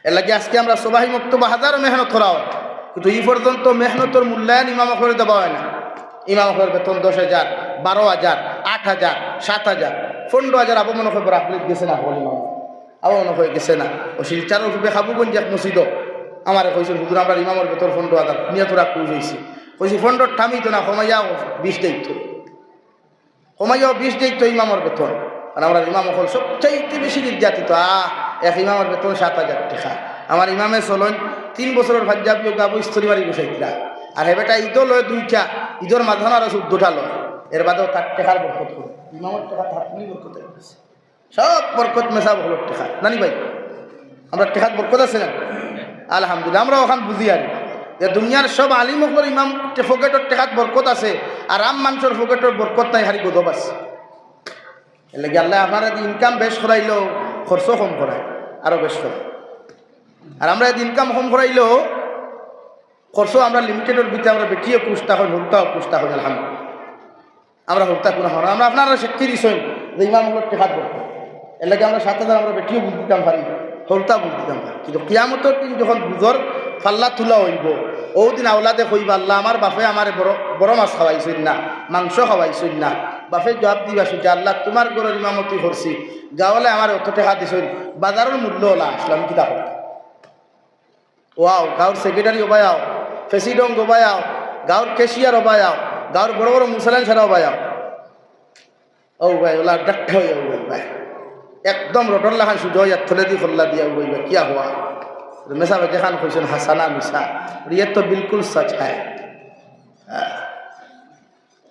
এর লাগে আজকে আমরা সবাই মক্তব্য হাজারো মেহনত করাও, কিন্তু এই পর্যন্ত মেহনতর মূল্যায়ন ইমাম করে দেওয়া হয় না। ইমাম হলের বেতন 10,000, 12,000, 8,000, 7,000, 15,000 আবু মনে হয় বরাকলিত গেছে না, বলি ইমাম আবু মনে হয়ে গেছে না। ও শিলচারের রূপে খাবুগঞ্জ এক মসজিদ আমার কইছিল হুজুর আমরা ইমামের বেতন 15,000 নিয়ে তোরা কুজ হয়েছি। কইছি 15 ঠামি তো না, কমাইয়াও 20 দিত, কমাইয়াও 20 দিত ইমামের বেতন। আর আমরা ইমাম হল সবচাইতে বেশি নির্যাতিত। এক ইমামের বেতন 7,000 টাকা। আমার ইমামে চলন 3 বছরের পাঞ্জাবি গাবু স্তরি বাড়ি বসাইছিলা। আর হেবেটা ঈদও লয় 2টা, ঈদের মাঝখানে আরো 14টা লয়। এর বাদেও তার টেকার বরকত করে ইমামের টাকা থাকনি বরকত গেছে, সব বরকত মেশা হলোর টেকা। নানি ভাই আমরা টেকার বরকত আছে না? আলহামদুলিল্লাহ। আমরা ওখান বুঝি আর যে দুনিয়ার সব আলিম হকলের ইমাম ফকেটের টেকাত বরকত আছে, আর আম মানুষের ফকেটের বরকত নাই, হারি গদব আছে। এর লাগে আল্লাহ আপনারা ইনকাম বেশ করাইলেও খরচও কম করায়, আরো বেশ করে। আর আমরা ইনকাম কম করাইলেও খরচ আমরা লিমিটেডের ভিতরে আমরা বেটিয়ে কুস্তা হই, হলতাও কুস্তা হই। আলহামদুলিল্লাহ আমরা হলতা কোনো হয় না। আমরা আপনারা শিক্ষি দিচ্ছেন যে ইমাম হল টেকাত বরকত, এর লাগে আমরা 7,000 আমরা বেটিও বুঝ দিতাম পারি, হলতা বুঝ দিতাম পারি। কিন্তু কিয়ামতের দিন যখন বুঝর ফাল্লা তুলা হইব, ও দিন আওলাদে কইবা আল্লাহ আমার বাপে আমার বড় মাছ খাওয়াইছেন না, মাংস খাওয়াইছেন না। বাপে জবাব দিবা যে আল্লাহ তোমার ঘরের ইমামতি করছি, গাওয়ালে আমার অত টাকা দিছেন, বাজারের মূল্য হলা আসলাম কিতা হোক। ওয়াও গাঁর সেক্রেটারি ওবায়াও, প্রেসিডেন্ট ওবায়াও, গাঁর ক্যাশিয়ার ওবায়াও, গাঁর বড় বড় মুসলমান ছাড়া ওবায়াও। ও ভাই ওলা ডাক্তার হয়ে ভাই একদম রটন লাখান সুজয় থলে দি খোল্লা দিয়া বইবা কিয়া হওয়া মেসা যেখান কইছেন হাসানা মিশা, ये तो बिल्कुल सच है।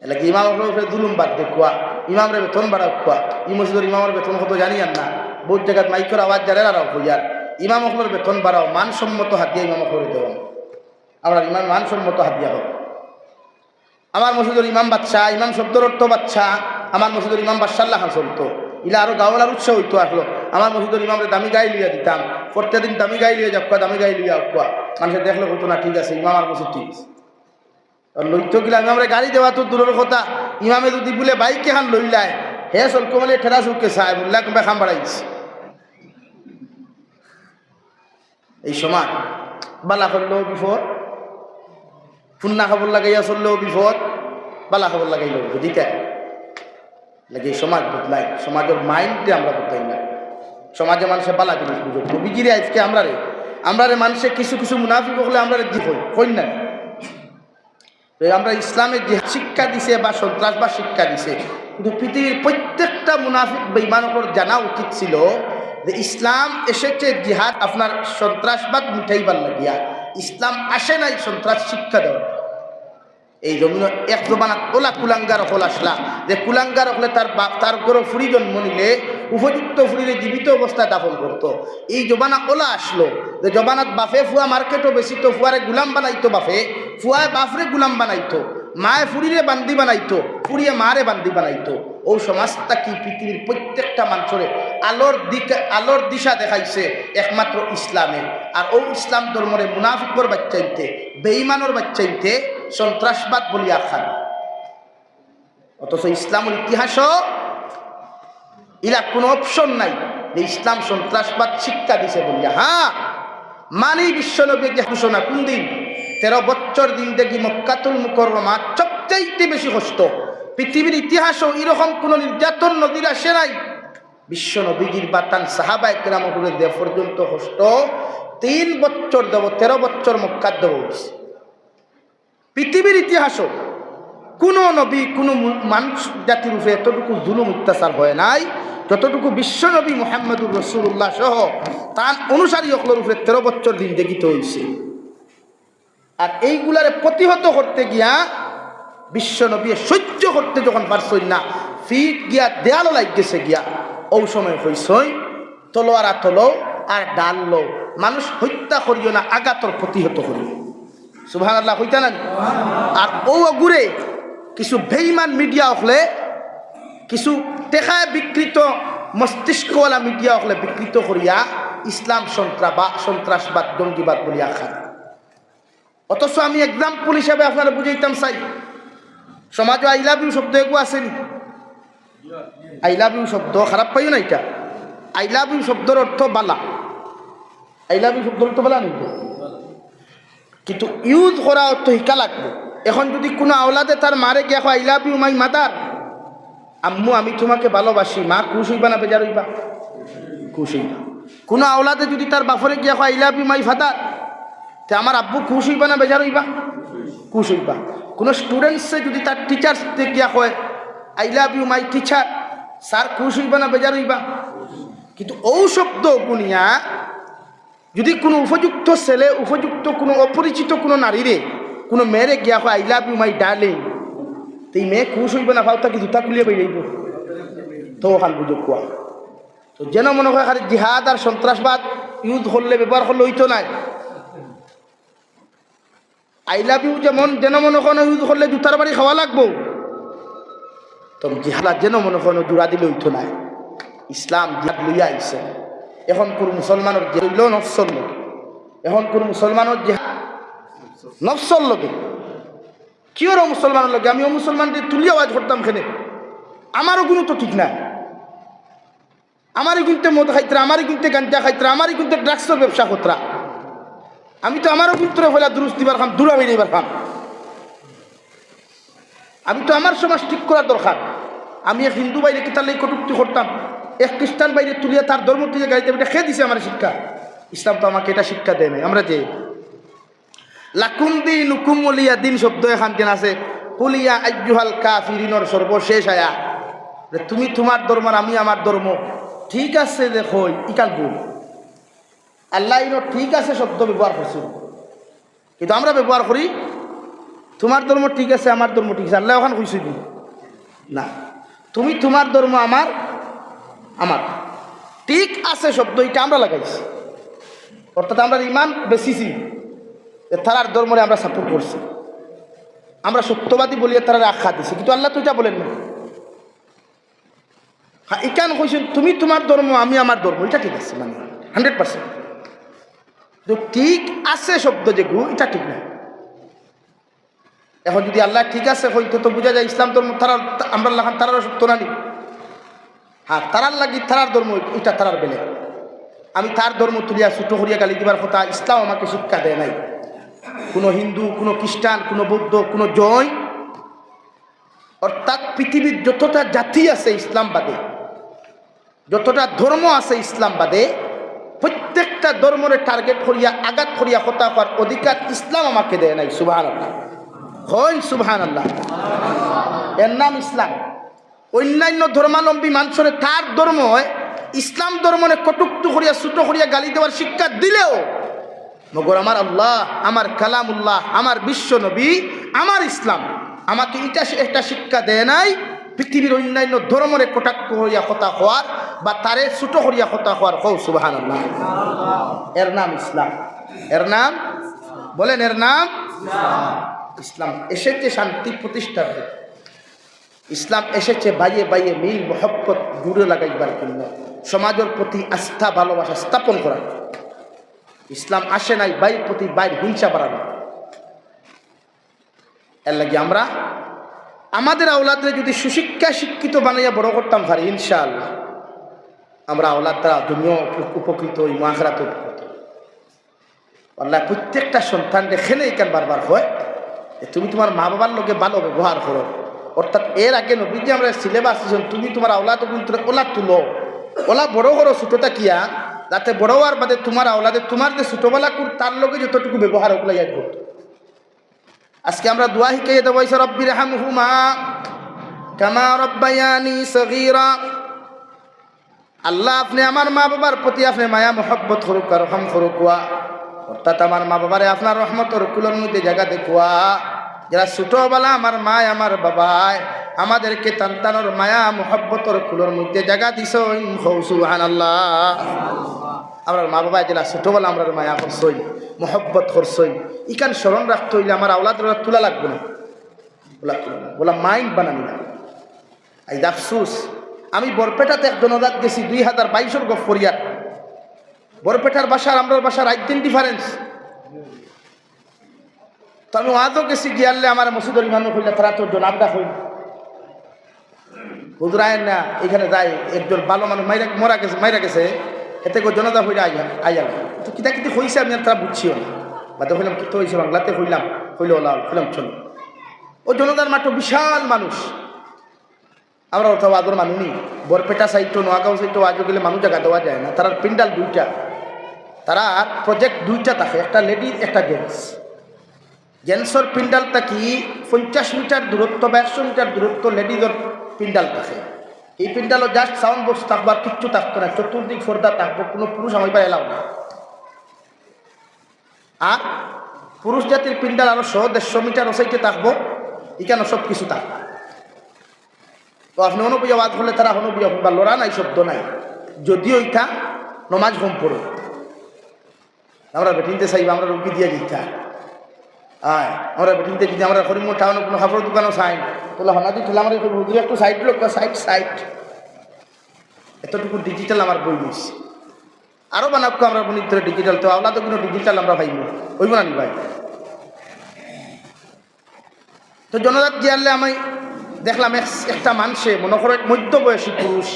এলাকি ইমাম জুলুম বাদ দেখুয়া, ইমামরে বেতন বাড়া খুয়া। ই মসজিদের ইমামের বেতন কত জানি আর না, বহুত জায়গায় মাইকের আওয়াজ জানে না হইয়ার। ইমাম হকলের বেতন বাড়াও, মানসম্মত হাতিয়া ইমাম হকলে দেব। আমরা ইমাম মানসম্মত হাতিয়া হোক। আমার মসজিদের ইমাম বাচ্চা, ইমাম শব্দের অর্থ বাচ্চা। আমার মসজিদের ইমাম বাদশাল্লাহ খান চলতো, ইলা আরো গাওয়ালার উৎসাহ হইতো। আসলো আমার মসজিদের ইমামরে দামি গাই লিয়া দিতাম, প্রত্যেকদিন দামি গাই লিয়ে যাক, দামি গাই লিয়া কুয়া। মানুষের দেখলে হতো না ঠিক আছে ইমাম আর মসজিদ ঠিক আছে। লইতো গেলে ইমামরে গাড়ি দেওয়া তো দূরের কথা, ইমামে যদি বলে বাইকে খান লইলায় হে চলকো মানে ঠেরা চুকে চায় বললা কিংবা খাম বাড়াইছে। এই সময় বালা করলেও বিপদ, ফুন্না খাবার লাগাইয়া চললেও বিপদ, বালা খাবার লাগাইলেও বিপদ। দিতে লাগে এই সমাজ বদলাই, সমাজের মাইন্ডে আমরা বদলাই না। সমাজে মানুষের বালা জিনিস বুঝো নবীজিরে আজকে আমরা রে মানুষের কিছু কিছু মুনাফিক হলে আমরা দি হই না। আমরা ইসলামের যে শিক্ষা দিছে বা সন্ত্রাসবাদ শিক্ষা দিছে, কিন্তু পৃথিবীর প্রত্যেকটা মুনাফিক বেঈমানদের জানা উচিত ছিল যে ইসলাম এসেছে জিহাদ আপনার সন্ত্রাসবাদ মিঠাইবার লাগিয়া, ইসলাম আসে নাই সন্ত্রাস শিক্ষা দেওয়া। এই জমিন এক জমানাত ওলা কুলাঙ্গার হল আসলা, যে কুলাঙ্গার হলে তার ঘরে ফুরি জন্ম নিলে উপযুক্ত ফুরিলে জীবিত অবস্থায় দাফন করতো। এই জমানা ওলা আসলো যে জমানাত বাফে ফুয়া মার্কেটও বেশি তো ফুয়ারে গুলাম বানাইতো, বাফে ফুয়ায় বাফরে গুলাম বানাইতো, মায়ে ফুরিরে বান্দি বানাইতো, ফুরিয়ে মারে বান্দি বানাইতো। ও সমাজটা কি পৃথিবীর প্রত্যেকটা মানুষের আলোর দিশা দেখাইছে একমাত্র ইসলামে। আর ও ইসলাম ধর্মরে মুনাফিকর বাচ্চাইতে বেঈমানর বাচ্চাইতে সন্ত্রাসবাদ বলিয়া খান। অথচ ইসলামের ইতিহাস ইলা কোনো অপশন নাই যে ইসলাম সন্ত্রাসবাদ শিক্ষা দিছে বলিয়া। হ্যাঁ মানি বিশ্বনবী ঘোষণা কোন দিন 13 বছর দিন দেখি মক্কাতুল মুকাররমা সবচাইতে বেশি কষ্ট। পৃথিবীর ইতিহাসও এরকম কোন নির্যাতন নদীর আসে নাই। বিশ্বনবীজির বাতান সাহাবায়ে কেরাম উপরে দেহ পর্যন্ত কষ্ট 3 বছর দেব 13 বছর মক্কাত দেব। পৃথিবীর ইতিহাসও কোনো নবী কোনো মানুষ জাতির উপরে এতটুকু জুলুম অত্যাচার হয় নাই যতটুকু বিশ্বনবী মুহাম্মদুর রাসূলুল্লাহ সহ তার অনুসারী সকলের উপরে 13 বছর দিন দেখিতে হয়েছে। আর এইগুলারে প্রতিহত করতে গিয়া বিশ্বনবী সহ্য করতে যখন পারছই না, ফিট গিয়া দেয়ালও লাগতেছে গিয়া, ও সময় হইছই তলোয়ার আতলো আর ডাল লো, মানুষ হত্যা করিও না, আঘাতর প্রতিহত করিও। সুবহানাল্লাহ হইতা না। আর ও গুড়ে কিছু বেঈমান মিডিয়া হলে, কিছু টেকায় বিকৃত মস্তিষ্কওয়ালা মিডিয়া হলে বিকৃত করিয়া ইসলাম সন্ত্রাসবাদ জঙ্গিবাদ বলিয়া খান। অথচ আমি এক্সাম্পল হিসাবে আপনারা বুঝাইতাম চাই, সমাজে আই লাভ ইউ শব্দ এগু আসেনি? আই লাভ ইউ শব্দ খারাপ পাইও না, এটা আই লাভ ইউ শব্দের অর্থ বালা। আই লাভ ইউ শব্দ তো বলা নিব, কিন্তু ইউজ করা তো শিকা লাগবে। এখন যদি কোনো আওলাদে তার মারে গিয়া I love you my mother, আম্মু আমি তোমাকে ভালোবাসি, মা খুশ হইবা না বেজার হইবা? খুশ হইবা। কোনো আওলাদে যদি তার বাপরে গিয়া I love you my father, তে আমার আব্বু খুশ হইবা না বেজার হইবা? খুশ হইবা। কোনো স্টুডেন্টসে যদি তার টিচার্স গিয়া কয় I love you my teacher, sir খুশ হইবা না বেজার হইবা? কিন্তু ও শব্দ গুনিয়া যদি কোনো উপযুক্ত ছেলে, উপযুক্ত কোনো অপরিচিত কোনো নারীরে, কোনো মেয়েরে গিয়া হয় I love you my darling, তো এই মেয়ে খুশ হইবে না? ভাবতা কি জুতা খুলিয়ে বেরিয়েব? তো ওখান বুঝো কোয়া। তো যেন মনে হয় খালি জিহাদ আর সন্ত্রাসবাদ ইউজ করলে, ব্যবহার করলে হইতো নাই। আই লাভ ইউ যেমন যেন মনে করেন ইউজ করলে জুতার বাড়ি খাওয়া লাগবো, তো জিহাদ যেন মনে করেন জোড়া দিলে হইতো নাই। ইসলাম জিহাদ লইয়া আইছে। এখন কোন মুসলমানের যে হইল নফসর লোক, এখন কোন মুসলমানের যে নফসর লোকে কি ওর মুসলমানের লোকে, আমি ও মুসলমানদের তুলি আওয়াজ করতাম খেলে, আমারও গুণ তো ঠিক না। আমারই কিন্তু মদ খাইতরা, আমারই কিন্তু গাঞ্জা খাইতরা, আমারই কিন্তু ড্রাগসের ব্যবসা করতরা, আমি তো আমারও কিন্তু ফেলা দুরুস্তি বার খাম, দূরা বেরিয়ে খাম। আমি তো আমার সমাজ ঠিক করার দরকার। আমি এক হিন্দু বাইরে কি তার কটুক্তি করতাম, এক খ্রিস্টান বাইরে তুলিয়া তার ধর্ম থেকে গাড়িতে এটা খেয়ে দিছে আমার শিক্ষা। ইসলাম তো আমাকে এটা শিক্ষা দেয় নাই। আমরা যে লাকুম দীনুকুম ওয়ালিয়া দিন শব্দ এখান কেন আছে, কুলিয়া আইয়ুহাল কাফিরিনর সর্বশেষ আয়া, তুমি তোমার ধর্ম আর আমি আমার ধর্ম, ঠিক আছে দেখো ইকাল ভুল। আল্লাহ ইনো ঠিক আছে শব্দ ব্যবহার করছি, কিন্তু আমরা ব্যবহার করি তোমার ধর্ম ঠিক আছে আমার ধর্ম ঠিক আছে। আল্লাহ ওখানে কইছি না, তুমি তোমার ধর্ম আমার আমার ঠিক আছে শব্দ এটা আমরা লাগাইছি। অর্থাৎ আমরা ইমান বেশিছি, তারার ধর্মরে আমরা সাপোর্ট করছি, আমরা সত্যবাদী বলিয়া তারা আখ্যা দিছি, কিন্তু আল্লাহ তো এটা বলেন না। হ্যাঁ ইকান কইছেন তুমি তোমার ধর্ম আমি আমার ধর্ম, এটা ঠিক আছে, মানে 100%। ঠিক আছে শব্দ যে গু এটা ঠিক না। এখন যদি আল্লাহ ঠিক আছে হইতো তো বোঝা যায় ইসলাম ধর্ম তারা আমরা লাগান তারারও সত্য না নি। হ্যাঁ তারার লাগি তারার ধর্ম এটা তারার বেলে, আমি তার ধর্ম তুলিয়া ছোটো করিয়া গালি দিবার কথা ইসলাম আমাকে শিক্ষা দেয় নাই। কোনো হিন্দু, কোনো খ্রিস্টান, কোনো বৌদ্ধ, কোনো জৈন, অর্থাৎ পৃথিবীর যতটা জাতি আছে ইসলাম বাদে, যতটা ধর্ম আছে ইসলাম বাদে, প্রত্যেকটা ধর্মরে টার্গেট করিয়া আঘাত করিয়া কথা করার অধিকার ইসলাম আমাকে দেয় নাই। সুবহানাল্লাহ, হয় সুবহানাল্লাহ। এর নাম ইসলাম। অন্যান্য ধর্মাবলম্বী মানুষের তার ধর্ম ইসলাম ধর্মনে কটুক্তি করিয়া ছোট করিয়া গালি দেওয়ার শিক্ষা দিলেও, মগর আমার আল্লাহ, আমার কালামুল্লাহ, আমার বিশ্ব নবী, আমার ইসলাম আমাকে এটা একটা শিক্ষা দেয় নাই পৃথিবীর অন্যান্য ধর্মরে কটাক্ষ করিয়া কথা হওয়ার বা তারে ছোট করিয়া কথা হওয়ার। হও সুবহানাল্লাহ। এর নাম ইসলাম। এর নাম বলেন, এর নাম ইসলাম। এসেছে শান্তি প্রতিষ্ঠার, ইসলাম এসেছে বাইয়ে বাইয়ে মিল মহব্বত জুড়ে লাগাইবার জন্য, সমাজের প্রতি আস্থা ভালোবাসা স্থাপন করার। ইসলাম আসে নাই বাইর প্রতি বাইর হিংসা বাড়ানো। এর লাগে আমরা আমাদের আওলাদরে যদি সুশিক্ষা শিক্ষিত বানাইয়া বড় করতাম পারি, ইনশাআল্লাহ আমরা আওলাদ দ্বারা দুনিয়া উপকৃত হই, আখিরাতে উপকৃত। আল্লাহ প্রত্যেকটা সন্তান দেখেনে এখান বারবার হয় তুমি তোমার মা বাবার লোকে ভালো ব্যবহার করো। অর্থাৎ এর আগে নবীজি আমরা সিলেবাস দিয়েছেন, তুমি তোমার আওলাদ ওলা তুলো, ওলা বড় করো ছোটটা কিয়া, যাতে বড় হওয়ার বাদে তোমার আওলাদে তোমার যে ছোটবেলা কর তার লোকে যতটুকু ব্যবহার ওগুলো ইয়াদ করতো। আজকে আমরা দোয়া শিখাইয়া দেবো, রব্বির হামহুমা কামা রব্বায়ানি সগীরা। আল্লাহ আপনি আমার মা বাবার প্রতি আপনি মায়া মোহব্বত করুক আর রহম করুকা, অর্থাৎ আমার মা বাবারে আপনার রহমতর কুলের মধ্যে জায়গা দেখুয়া। যারা ছোটবেলা আমার মা আমার বাবায় আমাদেরকে তান্তানোর মায়া মোহব্বতর কুলের মধ্যে জায়গা দিস, সুবহানাল্লাহ। আমার মা বাবায় যারা ছোটবেলা আমরা মায়া করছই, মোহব্বত করছই, ইখান স্মরণ রাখতে হইলে আমার আওলাদ তুলা লাগবে না, বলা মাইন্ড বানানি না। আই আফসুস, আমি বরপেটাতে এক জনজাত গেছি 2022 গফ করিয়া। বরপেটার বাসার আমরার বাসার আইডেন ডিফারেন্স। তো আমি আজও গেছি গিয়ারলে আমার মসজিদের ইমাম হইলে তারা তো জনাবদা হইল হুজুর আয়েন না, এখানে যাই একজন ভালো মানুষ মাইরা গেছে, এতে করে জনতা হইলে আইয়া তো কিতা কিতা হয়েছে আমি আর তারা বুঝছিও না বাদে হইলাম কী তো হয়েছে বাংলাতে হইলাম হইলে ওলা হইলাম চলো ও জনতার মাঠ বিশাল মানুষ আমরা অর্থাৎ আদর মানুনি বরপেটা সাইডটো নোয়াগাঁও সাইডটো আজও গেলে মানুষ জায়গা দেওয়া যায় না তার পিন্ডাল দুইটা তারা প্রজেক্ট দুইটা থাকে একটা লেডিজ একটা জেন্টস জেন্টসর পিন্ডালটা কি 50 মিটার দূরত্ব বা 100 মিটার দূরত্ব লেডিজের পিন্ডাল থাকে এই পিন্ডালও জাস্ট সাউন্ড বক্স থাকবো আর কিচ্ছু থাকতো না চতুর্দিক ফর্দা থাকবো কোনো পুরুষ আমার এলাও না আর পুরুষ জাতির পিন্ডাল আরো 100-150 মিটার ওসাইতে থাকবো এখানে সব কিছু থাকবে তো আপনি অনুপ্রিয় বাদ হলে তারা অনুপ্রিয় বা লড়া নাই শব্দ নাই যদিও ইটা নমাজ হোম পড়ো আমরা বেটিনতে চাইবা আমরা রুগী দিয়ে দিচ্ছা হ্যাঁ আমরা বেটিনতে যদি আমরা হরিমুর টাউনে কোনো কাপড়ের দোকানও চাই তাহলে হনাদি ঠেলা আমার হুজুর একটু সাইড লোক সাইড এতটুকু ডিজিটাল আমার বই দিয়েছি আরও বানাবো আমরা বনিত্রে ডিজিটাল তো আমরা তো কোনো ডিজিটাল আমরা পাইব ওইব না নি ভাই তো জনজাত জিয়ালে আমি দেখলাম একটা মানুষে মনে করে মধ্যবয়সী পুরুষ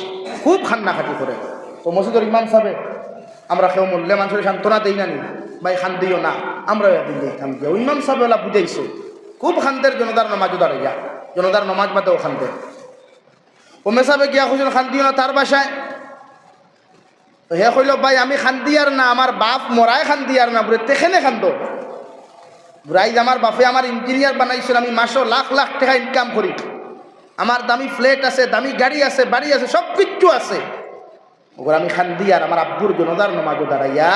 খুব খান্নাখাটি করে তো মসজিদের ইমাম সাহেব আমরা কেউ মরলে মানুষের সান্ত্বনা দেই না নি ভাই খান দিও না আমরা একদিন দেখতাম যে ইমাম সাহেব ওলা বুঝাইছে খুব খান্দের জনতার নমাজও দাঁড়াইয়া জনতার নমাজ বাদেও খান্দে ও মেসাবে গিয়া খুঁজল খান দিও না তার বাসায় হে কইল ভাই আমি খান দিয়ার না আমার বাপ মরায় খান দিয়ার না বলে তেখেনে খান্দ বুড়াই আমার বাপে আমার ইঞ্জিনিয়ার বানাইছিল আমি মাসও লাখ লাখ টাকা ইনকাম করি আমার দামি ফ্ল্যাট আছে দামি গাড়ি আছে বাড়ি আছে সব কিছু আছে ওগুলো আমি খান দিয়ার আমার আব্বুর জনতার নমাজও দাঁড়াইয়া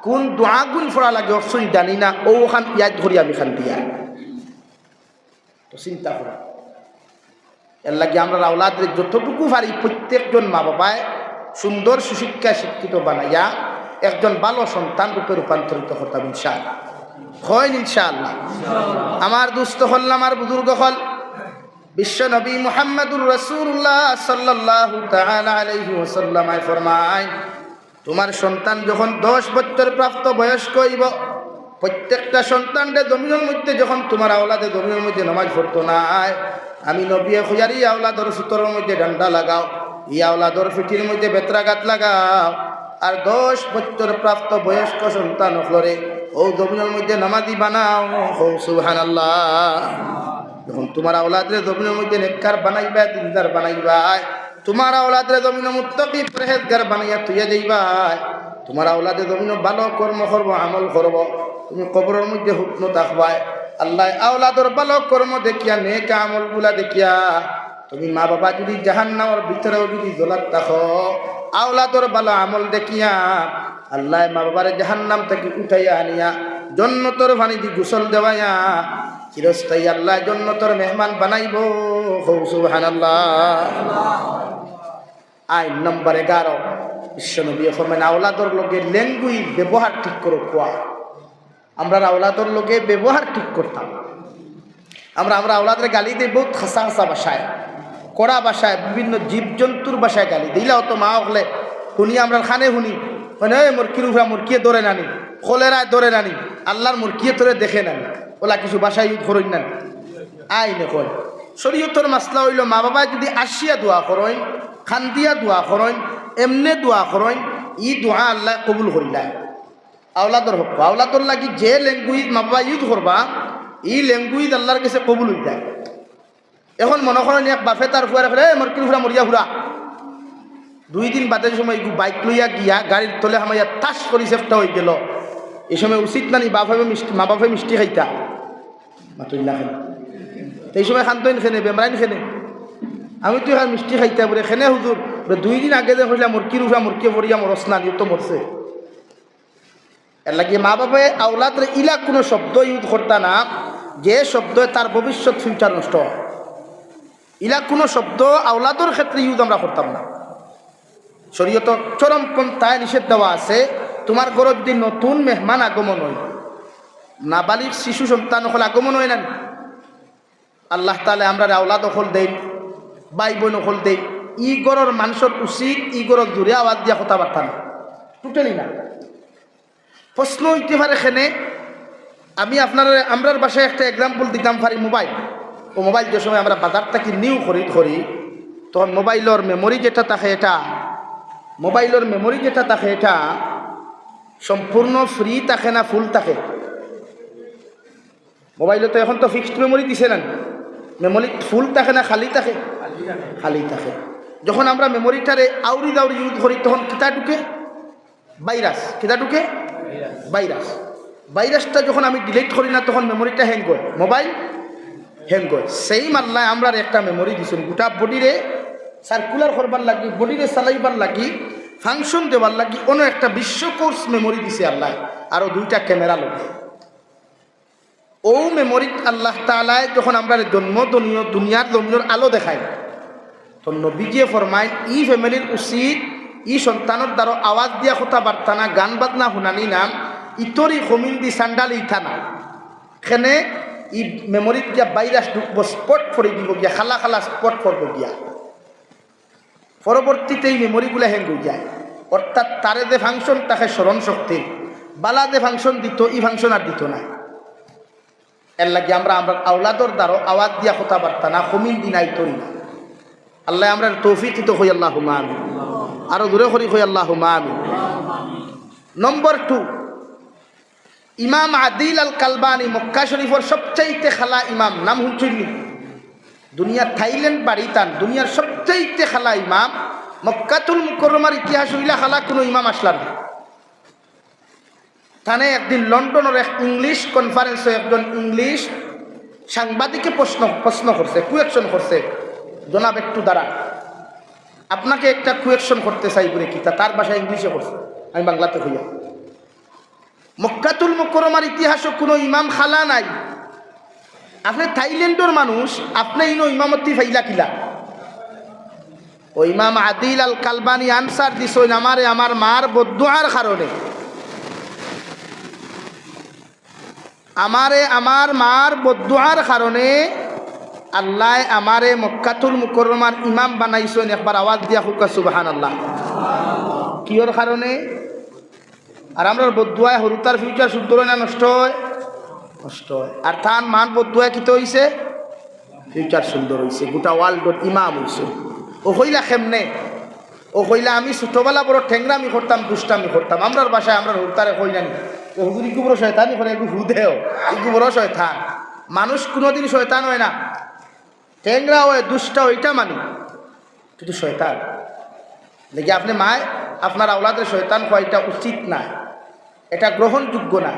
কোন দোয়া গুণ ফোড়া লাগে অবশ্যই জানি না ও খান ইয়াদ ধরি আমি খান দিয়ার তো চিন্তা করা এর লাগে আমরা আওলাদের যতটুকু পারি প্রত্যেকজন মা বাবায় সুন্দর সুশিক্ষা শিক্ষিত বানাইয়া একজন ভালো সন্তান রূপে রূপান্তরিত করতাম ইনশাআল্লাহ হয় ইনশাআল্লাহ আমার দুস্থ হল আমার বুজুর্গ হল বিশ্ব নবী মুহাম্মদুর রাসূলুল্লাহ সাল্লাল্লাহু তাআলা আলাইহি ওয়াসাল্লাম ফরমায় তোমার সন্তান যখন 10 বছর প্রাপ্ত বয়স্ক হইব প্রত্যেকটা সন্তানদের জমিনের মধ্যে যখন তোমার আওলাদে জমিনের মধ্যে নামাজ পড়তো না আমি নবী খুঁজারি আওলাদর সুতরের মধ্যে ডান্ডা লাগাও ই আওলাদর পিঠির মধ্যে বেত্রাঘাত লাগাও আর 10 বছর প্রাপ্ত বয়স্ক সন্তান হলরে ও জমিনের মধ্যে নামাজি বানাও ও সুবহানাল্লাহ যখন তোমার আওলাদের জমিনের মধ্যে নেককার বানাইবা দিনদার বানাইবা তোমার আওলাদের জমিনে মুত্তাকি পরহেজগার বানাইয়া তুইয়া যাইবা তোমার আওলাদের জমিনে ভালো কর্ম করবো আমল করব তুমি কবরের মধ্যে হুকনো থাকবাই আল্লাহ আওলাদর ভালো কর্ম দেখিয়া নেক আমলগুলা দেখিয়া তুমি মা বাবা যদি জাহান্নামের ভিতরেও যদি জ্বলাত থাকো আওলাদর ভালো আমল দেখিয়া আল্লাহ মা বাবারে জাহান্নাম থেকে উঠাইয়া আনিয়া জন্নতর পানি দি গোসল দেওয়াইয়া চিরস্থায়ী আল্লাহ জন্নতর মেহমান বানাইব সুবহানাল্লাহ। আইন নম্বর 11 বিশ্বনবী ফরমান আওলাদর লোকে ল্যাঙ্গুয়েজ ব্যবহার ঠিক করে কোয়া আমরা আওলাদর লোকে ব্যবহার ঠিক করতাম আমরা আওলাদের গালি দিই বহুত খাসা খাসা ভাষায় কড়া ভাষায় বিভিন্ন জীবজন্তুর ভাষায় গালি দিলা তো মা হলে শুনি আমরা খানে শুনি মানে মুরকিরুফা মুরকিয়ে ধরে নানি খোলেরায় ধরে নানি আল্লাহর মুরকিয়ে ধরে দেখে নানি ওলা কিছু ভাষায় ইউজ করই না আইনে কয় শরীয়তের মাসলা হইল মা বাবা যদি আসিয়া দোয়া করেন খান দিয়া দোয়া করেন এমনে দোয়া করেন ই দোয়া আল্লাহ কবুল করিলা আওলাদর হক আওলাদর লাগি যে ল্যাঙ্গুয়েজ মা বাবা ইউজ করবা এই ল্যাঙ্গুয়েজ আল্লাহর কাছে কবুল হয়ে যায় এখন মনে করেন এক বাপে তার ফুয়ারে ফেলে মরকির ফুরা মরিয়া ফুরা 2 দিন বাদের সময় বাইক লইয়া গিয়া গাড়ির তলে হামাইয়া তাস করি সেফটা হয়ে গেল এই সময় উচিত না নি মা বাপে মিষ্টি খাইতা মাতুই না খেলে এই সময় খান্তইন খেনে বেমরাইন খেনে আমি তো এখন মিষ্টি খাইতা বলে খেনে হুজুর 2 দিন আগে যে হইলাম মুরকির উফা মুরকিয়ে পড়িয়া মরস না তো মরছে এর লাগে মা বাপে আওলাদের ইলা কোনো শব্দ ইউজ করতা না যে শব্দ তার ভবিষ্যৎ ফিউচার নষ্ট ইলা কোনো শব্দ আওলাদর ক্ষেত্রে ইউজ আমরা করতাম না শরীয়ত চরম পন্থায় নিষেধ দেওয়া আছে তোমার ঘরে যদি নতুন মেহমান আগমন হয় নাবালিক শিশু সন্তান হল আগমন হয় না আল্লাহ তাআলা আমরা আওলাদ হল দেই ভাই বোন হল দেই ই ঘরের মানুষের উচিত ই ঘরের জোরে আওয়াজ দিয়া কথাবার্তা না টোটালি না প্রশ্ন হইতে পারে এখানে আমি আমরার বাসায় একটা এক্সাম্পল দিতাম পারি মোবাইল যে সময় আমরা বাজার থেকে নিউ খরিদ করি তখন মোবাইলের মেমোরি যেটা থাকে এটা মোবাইলের মেমোরি যেটা থাকে এটা সম্পূর্ণ ফ্রি থাকে না ফুল থাকে? মোবাইলে তো এখন তো ফিক্সড মেমোরি দিছে না, মেমোরি ফুল থাকে না খালি থাকে? খালি থাকে। যখন আমরা মেমোরিটারে আউরি দাউরি ইউজ করি তখন কিতা ঢুকে? ভাইরাস। কিতা ঢুকে? ভাইরাস। ভাইরাসটা যখন আমি ডিলিট করি না তখন মেমোরিটা হ্যাং হয়, মোবাইল হ্যাং হয়। সেই মাল্লায় আমরা একটা মেমোরি দিছেন গোটা বডিরে সার্কুলার করবার লাগি, বডিরে চালাইবার লাগি, ফাংশন দেওয়ার লাগি অন্য একটা বিশ্বকোর্স মেমোরি দিছে আল্লাহ, আরও 2টা ক্যামেরা লোক। ও মেমোরি আল্লাহ তাআলায় যখন আমরা জন্ম দুনিয়ার জমিনের আলো দেখায় তো নবীজিয়ে ফরমায় ই ফ্যামিলির উচিত ই সন্তানের দ্বারা আওয়াজ দিয়া কথাবার্তা না, গান বাজনা শুনানি নাম, ইতরি কমিন দি সান্ডাল ইথা না, এখানে ই মেমোরিত গিয়া ভাইরাস ঢুকবো, স্পট করে দিব গিয়া, খালা খালা স্পট করবো গিয়া, পরবর্তীতে এই মেমোরিগুলো হ্যাং হয়ে যায়। অর্থাৎ তারে যে ফাংশন তাকে স্মরণ শক্তি বালা যে ফাংশন দিত ই ফাংশন আর দিত না। এর লাগে আমরা আওলাদর দ্বারা আওয়াজ দিয়া কথাবার্তা না, কমিন দিনাই তরি না। আল্লাহ আমরা তৌফিক দিত হই, আল্লাহুম্মা আমিন। আরো দূরে করি হই, আল্লাহুম্মা আমিন। নম্বর 2, ইমাম আদিল আল কালবানি, মক্কা শরীফের সবচাইতে খালা ইমাম, নাম শুনছেননি? দুনিয়ার থাইল্যান্ড বাড়ি তান, দুনিয়ার সবচাইতে খালা ইমাম। মক্কাতুল মুকাররমার ইতিহাস হইলা খালা কোনো ইমাম আসলাম না। থানে একদিন লন্ডনের এক ইংলিশ কনফারেন্সে একজন ইংলিশ সাংবাদিকে প্রশ্ন করছে, কুয়েকশন করছে, জনাব একটু দাঁড়া, আপনাকে একটা কুয়েকশন করতে চাই বলে কি, তার ভাষায় ইংলিশে করছে, আমি বাংলাতে হইয়া। মক্কাতুল মুকাররমার ইতিহাসে কোনো ইমাম খালা নাই, আপনি থাইল্যান্ডের মানুষ, আপনি ইনো ইমামতি ফাইলা কিলা? ও ইমাম আদিল আল কালবানি আনসার দিছেন, আমারে আমার মার বদদুয়ার কারণে, আমারে আমার মার বদদুয়ার কারণে আল্লাহ আমারে মক্কাতুল মুকাররমার ইমাম বানাইছেন। একবার আওয়াজ দিয়া হুকা সুবহানাল্লাহ। কিয়র কারণে? আর আমরা বদদুয়ায় হরুতার ফিউচার সুন্দর না নষ্ট হয়? নষ্ট হয়। আর তার মান বদদুয়ায় কিতে হইছে? ফিউচার সুন্দর হইছে, গোটা ওয়ার্ল্ডর ইমাম হইছে। ও হইলা কেমনে? ও হইলা আমি ছোটবেলা বড় ঠেংরামি করতাম, দুষ্টামি করতাম। আমরার বাসায় আমরা হরুতারে কই জানি হুজুর ইকু বড় শয়তানি করে, একটু হুদেও ইকু বড় শয়তান। মানুষ কোনোদিন শয়তান হয় না, ঠেংরা হয়, দুষ্টা ওইটা মানি, কিন্তু শয়তান দেখি আপনি মায় আপনার আওলাদের শয়তান হওয়া এটা উচিত না, এটা গ্রহণযোগ্য না।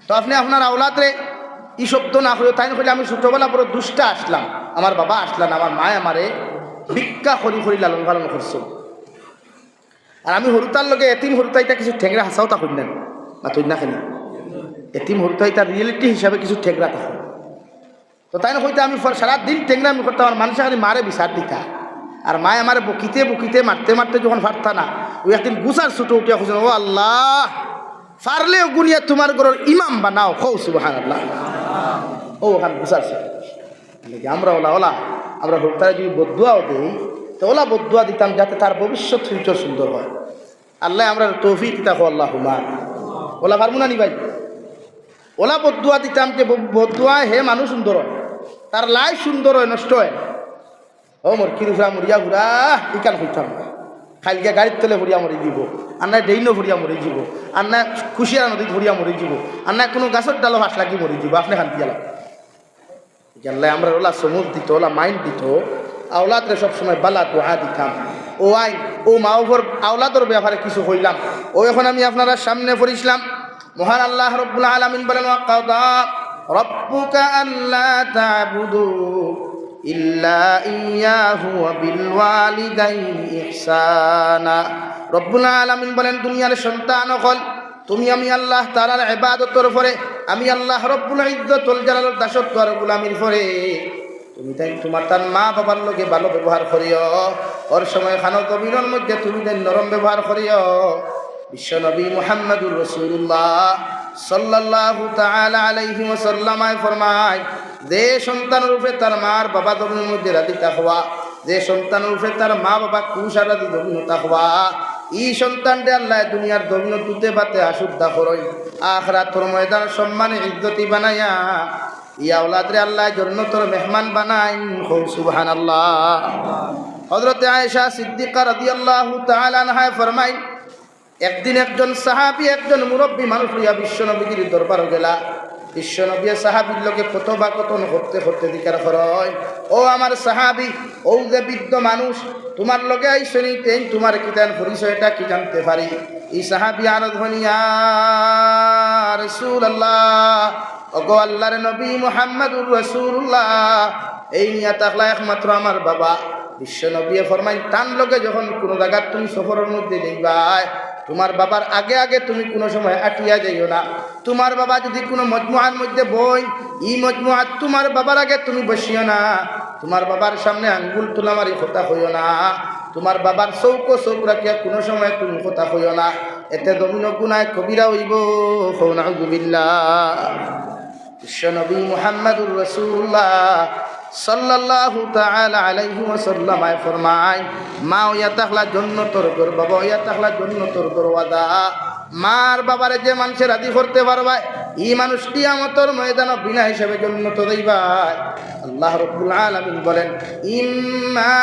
তো আপনি আপনার আওলাদরে ই শব্দ না হলেও তাই না, আমি ছোটবেলা বড় দুষ্টা আসলাম, আমার বাবা আসলাম, আমার মায় আমারে ভিক্ষা খরি খরি লালন পালন করছো, আর আমি হরুতার লগে এতিম হরুতাইটা কিছু ঠেংরা হাসাও তা করেন না তুই না খেলি এতিম হরুতাইটা রিয়েলিটি হিসাবে কিছু ঠেংরা থাকে। তো তাই না হইতে আমি সারাদিন ঠেংরা আমি করতাম, আমার মানুষের খালি মারে বিচার দিতা, আর মায় আমার বকিতে বকিতে মারতে মারতে যখন ফারতা না, ওই একদিন গুছার ছুটো উঠিয়া খুঁজছেন, ও আল্লাহ ফারলে গুনিয়া তোমার ঘরের ইমাম বানাও, খৌ সুবহানাল্লাহ। ও ওখান গুছার ছুটো আমরা ওলা আমরা হরুতারে যদি বদুয়াও দিই তো ওলা বদুয়া দিতাম যাতে তার ভবিষ্যৎ ফিউচার সুন্দর হয়। আল্লাহ আমরা তৌফিক দিতাম, আল্লাহুম্মা ওলা পারবো না নি ভাই? ওলা বদুয়া দিতাম যে বদুয়া হে মানুষ সুন্দর হয়, তার লাইফ সুন্দর হয়, নষ্ট হয়। ও মোর কিরুফা মরিয়া ঘুরা ইকান হইতাম না, খাইলকে গাড়ির তলে ভরিয়া মরি দিব, আর না ডেইনও ভরিয়া মরি যাব, আর না খুশিয়া নদীত ভরিয়া মরি যাব, আর না কোনো গাছের ডালো হাস লাগি মরি যাব, আপনি খান দিয়ালাম। আল্লাহ আমরা ওলা সমুদ দিত, ওলা মাইন্ড দিত, আওলাদরে সবসময় বালা দোয়া দিতাম। ও আইন ও মা ওপর আওলাদর ব্যাপারে কিছু হইলাম, ও এখন আমি আপনারা সামনে পড়িছিলাম। মহান আল্লাহ রব্বুল আলামিন বলেন, ওয়াকাদা রব্বুকা আল্লা তা'বুদু ইল্লা ইয়াহু ওয়া বিল ওয়ালিদাইনি ইহসানা। রব্বুল আলামিন বলেন, দুনিয়ার সন্তান হল তুমি আমি আল্লাহ তাআলার ইবাদতের পরে, আমি আল্লাহ রব্বুল ইজ্জতুল জালালের দাসত্ব আর গোলামির পরে তুমি তাই তোমার তার মা বাবার লগে ভালো ব্যবহার করিও, ওর সময় খানো কবিরের মধ্যে তুমি তাই নরম ব্যবহার করিও। বিশ্বনবী মুহাম্মদুর রাসূলুল্লাহ সাল্লাল্লাহু তাআলা আলাইহি ওয়াসাল্লাম ফরমায়, যে সন্তানের উপরে তার মার বাবা দবিনের মধ্যে রাজি তাকওয়া, যে সন্তানের উপরে তার মা বাবা কুশার রাজি দবিন তাকওয়া, এই সন্তানটা আল্লাহ দুনিয়ার দবিন তুতে বাতে আশুদ্ধা করই, আখিরাতের ময়দান সম্মানে ইজ্জতি বানায়া ইয়া আওলাদরে আল্লাহ জান্নাতের মেহমান বানাই। সুবহানাল্লাহ। হযরত আয়েশা সিদ্দিকা রাদিয়াল্লাহু তাআলা আনহা ফরমায়, একদিন একজন সাহাবী একজন মুরব্বী মানুষ লইয়া বিশ্বনবীর দরবারে গেলা। বিশ্বনবী সাহাবীর লগে কথোপকথন করতে করতে জিজ্ঞাসা করয়, ও আমার সাহাবী, ও যে বৃদ্ধ মানুষ তোমার লগে আইসনি, তেই তোমার কিতান পরিচয়টা কি জানতে পারি? এই সাহাবী আরো ধনিয়া রাসূলুল্লাহ, ওগো আল্লাহর নবী মুহাম্মদুর রাসূলুল্লাহ, এই নিয়া তাকলা একমাত্র আমার বাবা। বিশ্বনবী ফরমাই, তার লগে যখন কোনো জায়গা তুমি সফরের মধ্যে যাইবাই, তোমার বাবার আগে আগে তুমি কোনো সময় আটিয়া যাইও না। তোমার বাবা যদি কোনো মজমুআর মধ্যে বই, ই মজমুআত তোমার বাবার আগে তুমি বসিও না। তোমার বাবার সামনে আঙ্গুল তোলামারি কথা হইও না। তোমার বাবার চৌক চৌক রাখিয়া কোনো সময় তুমি কথা হইও না। এতে দমিন গুনায় কবিরা হইব। নাউযুবিল্লাহ। বিশ্বনবী মুহাম্মদুর রাসূলুল্লাহ সাল্লাল্লাহু তাআলা আলাইহি ওয়াসাল্লাম ফরমায়, মা ওয়া তাখলা জান্নাতুর ঘর, বাবা ওয়া তাখলা জান্নাতুর দরওয়াজা। মার বাবারে যে মানুষের রাজি করতে পারবে, এই মানুষ কিয়ামতের ময়দানে বিনা হিসাবে জান্নাতে যাইবা। আল্লাহ রাব্বুল আলামিন বলেন, ইম্মা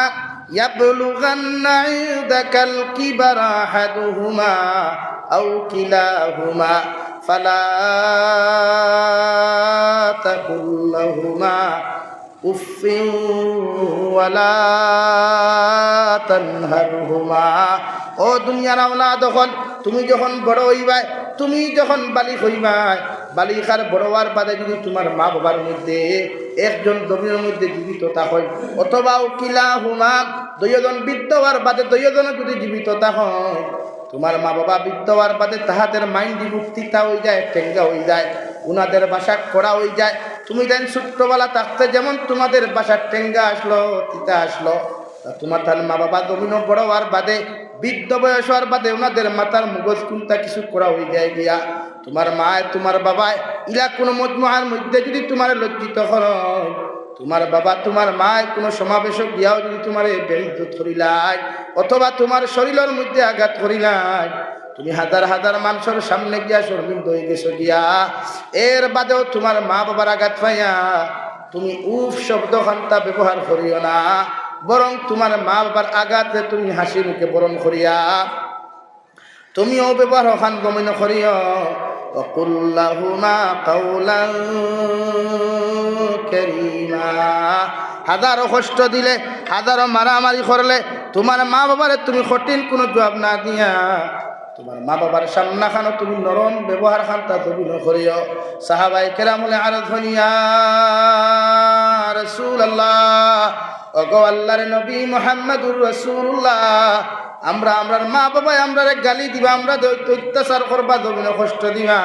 ইয়াবলুগান্না ইনদাকাল কিবারা আহাদুহুমা আও কিলাহুমা ফালা তাকুল লাহুমা উফিন ওয়ালা তানহারহুমা। ও দুনিয়ার আওলাদ, যখন তুমি যখন বড় হইবাই, তুমি যখন বালিক হইবাই, বালিকার বড় হওয়ার বাদে যদি তোমার মা বাবার মধ্যে একজন জমির মধ্যে জীবিত থাকেন, অথবা উকিলা হুমা দুইজন বৃদ্ধ হওয়ার বাদে দুইজন যদি জীবিত থাকেন, তোমার মা বাবা বৃদ্ধ হওয়ার বাদে তাহাদের মাইন্ডি মুক্তিতা হয়ে যায়, টেঙ্গা হয়ে যায়, উনাদের বাসা করা হয়ে যায়। তুমি দেন ছোট্টবেলা থাকতে যেমন তোমাদের বাসার টেঙ্গা আসলো, তিতা আসলো, তোমার তার মা বাবা জমিন বড় হওয়ার বাদে বৃদ্ধ বয়স হওয়ার বাদে ওনাদের মাথার মগজ কোনটা কিছু করা হয়ে যায় গিয়া। তোমার মায় তোমার বাবায় ইলা কোনো মজমুআর মধ্যে যদি তোমার লজ্জিত হয়, তোমার বাবা তোমার মায় কোনো সমাবেশক গিয়াও যদি তোমার বেইজ্জত করিলাই, অথবা তোমার শরীরের মধ্যে আঘাত করিলাই, তুমি হাজার হাজার মানুষের সামনে গিয়া শর্মিন্দ হয়ে গেছো গিয়া, এর বাদেও তোমার মা বাবার আঘাত পাইয়া তুমি উফ শব্দ খান্তা ব্যবহার করিও না, বরং তোমার মা বাবার আঘাতে তুমি হাসি মুখে বরণ করিয়া তুমিও ব্যবহার খান গমন করিও। ওয়াকুল্লাহুমা কাওলান কারীমা। হাজারো কষ্ট দিলে, হাজারো মারামারি করলে, তোমার মা বাবারে তুমি কঠিন কোনো জবাব না দিয়া তোমার মা বাবার সামনা খানো তুমি নরম ব্যবহার খান্তা তুমি করিও। সাহাবায়ে কেরাম বলে, আর ধনিয়া রাসূলুল্লাহ, ওগো আল্লাহর নবী মুহাম্মদুর রাসূলুল্লাহ, আমরার মা বাবাই আমরারে গালি দিবা, আমরা অত্যাচার করবা, জমিনে কষ্ট দিবা,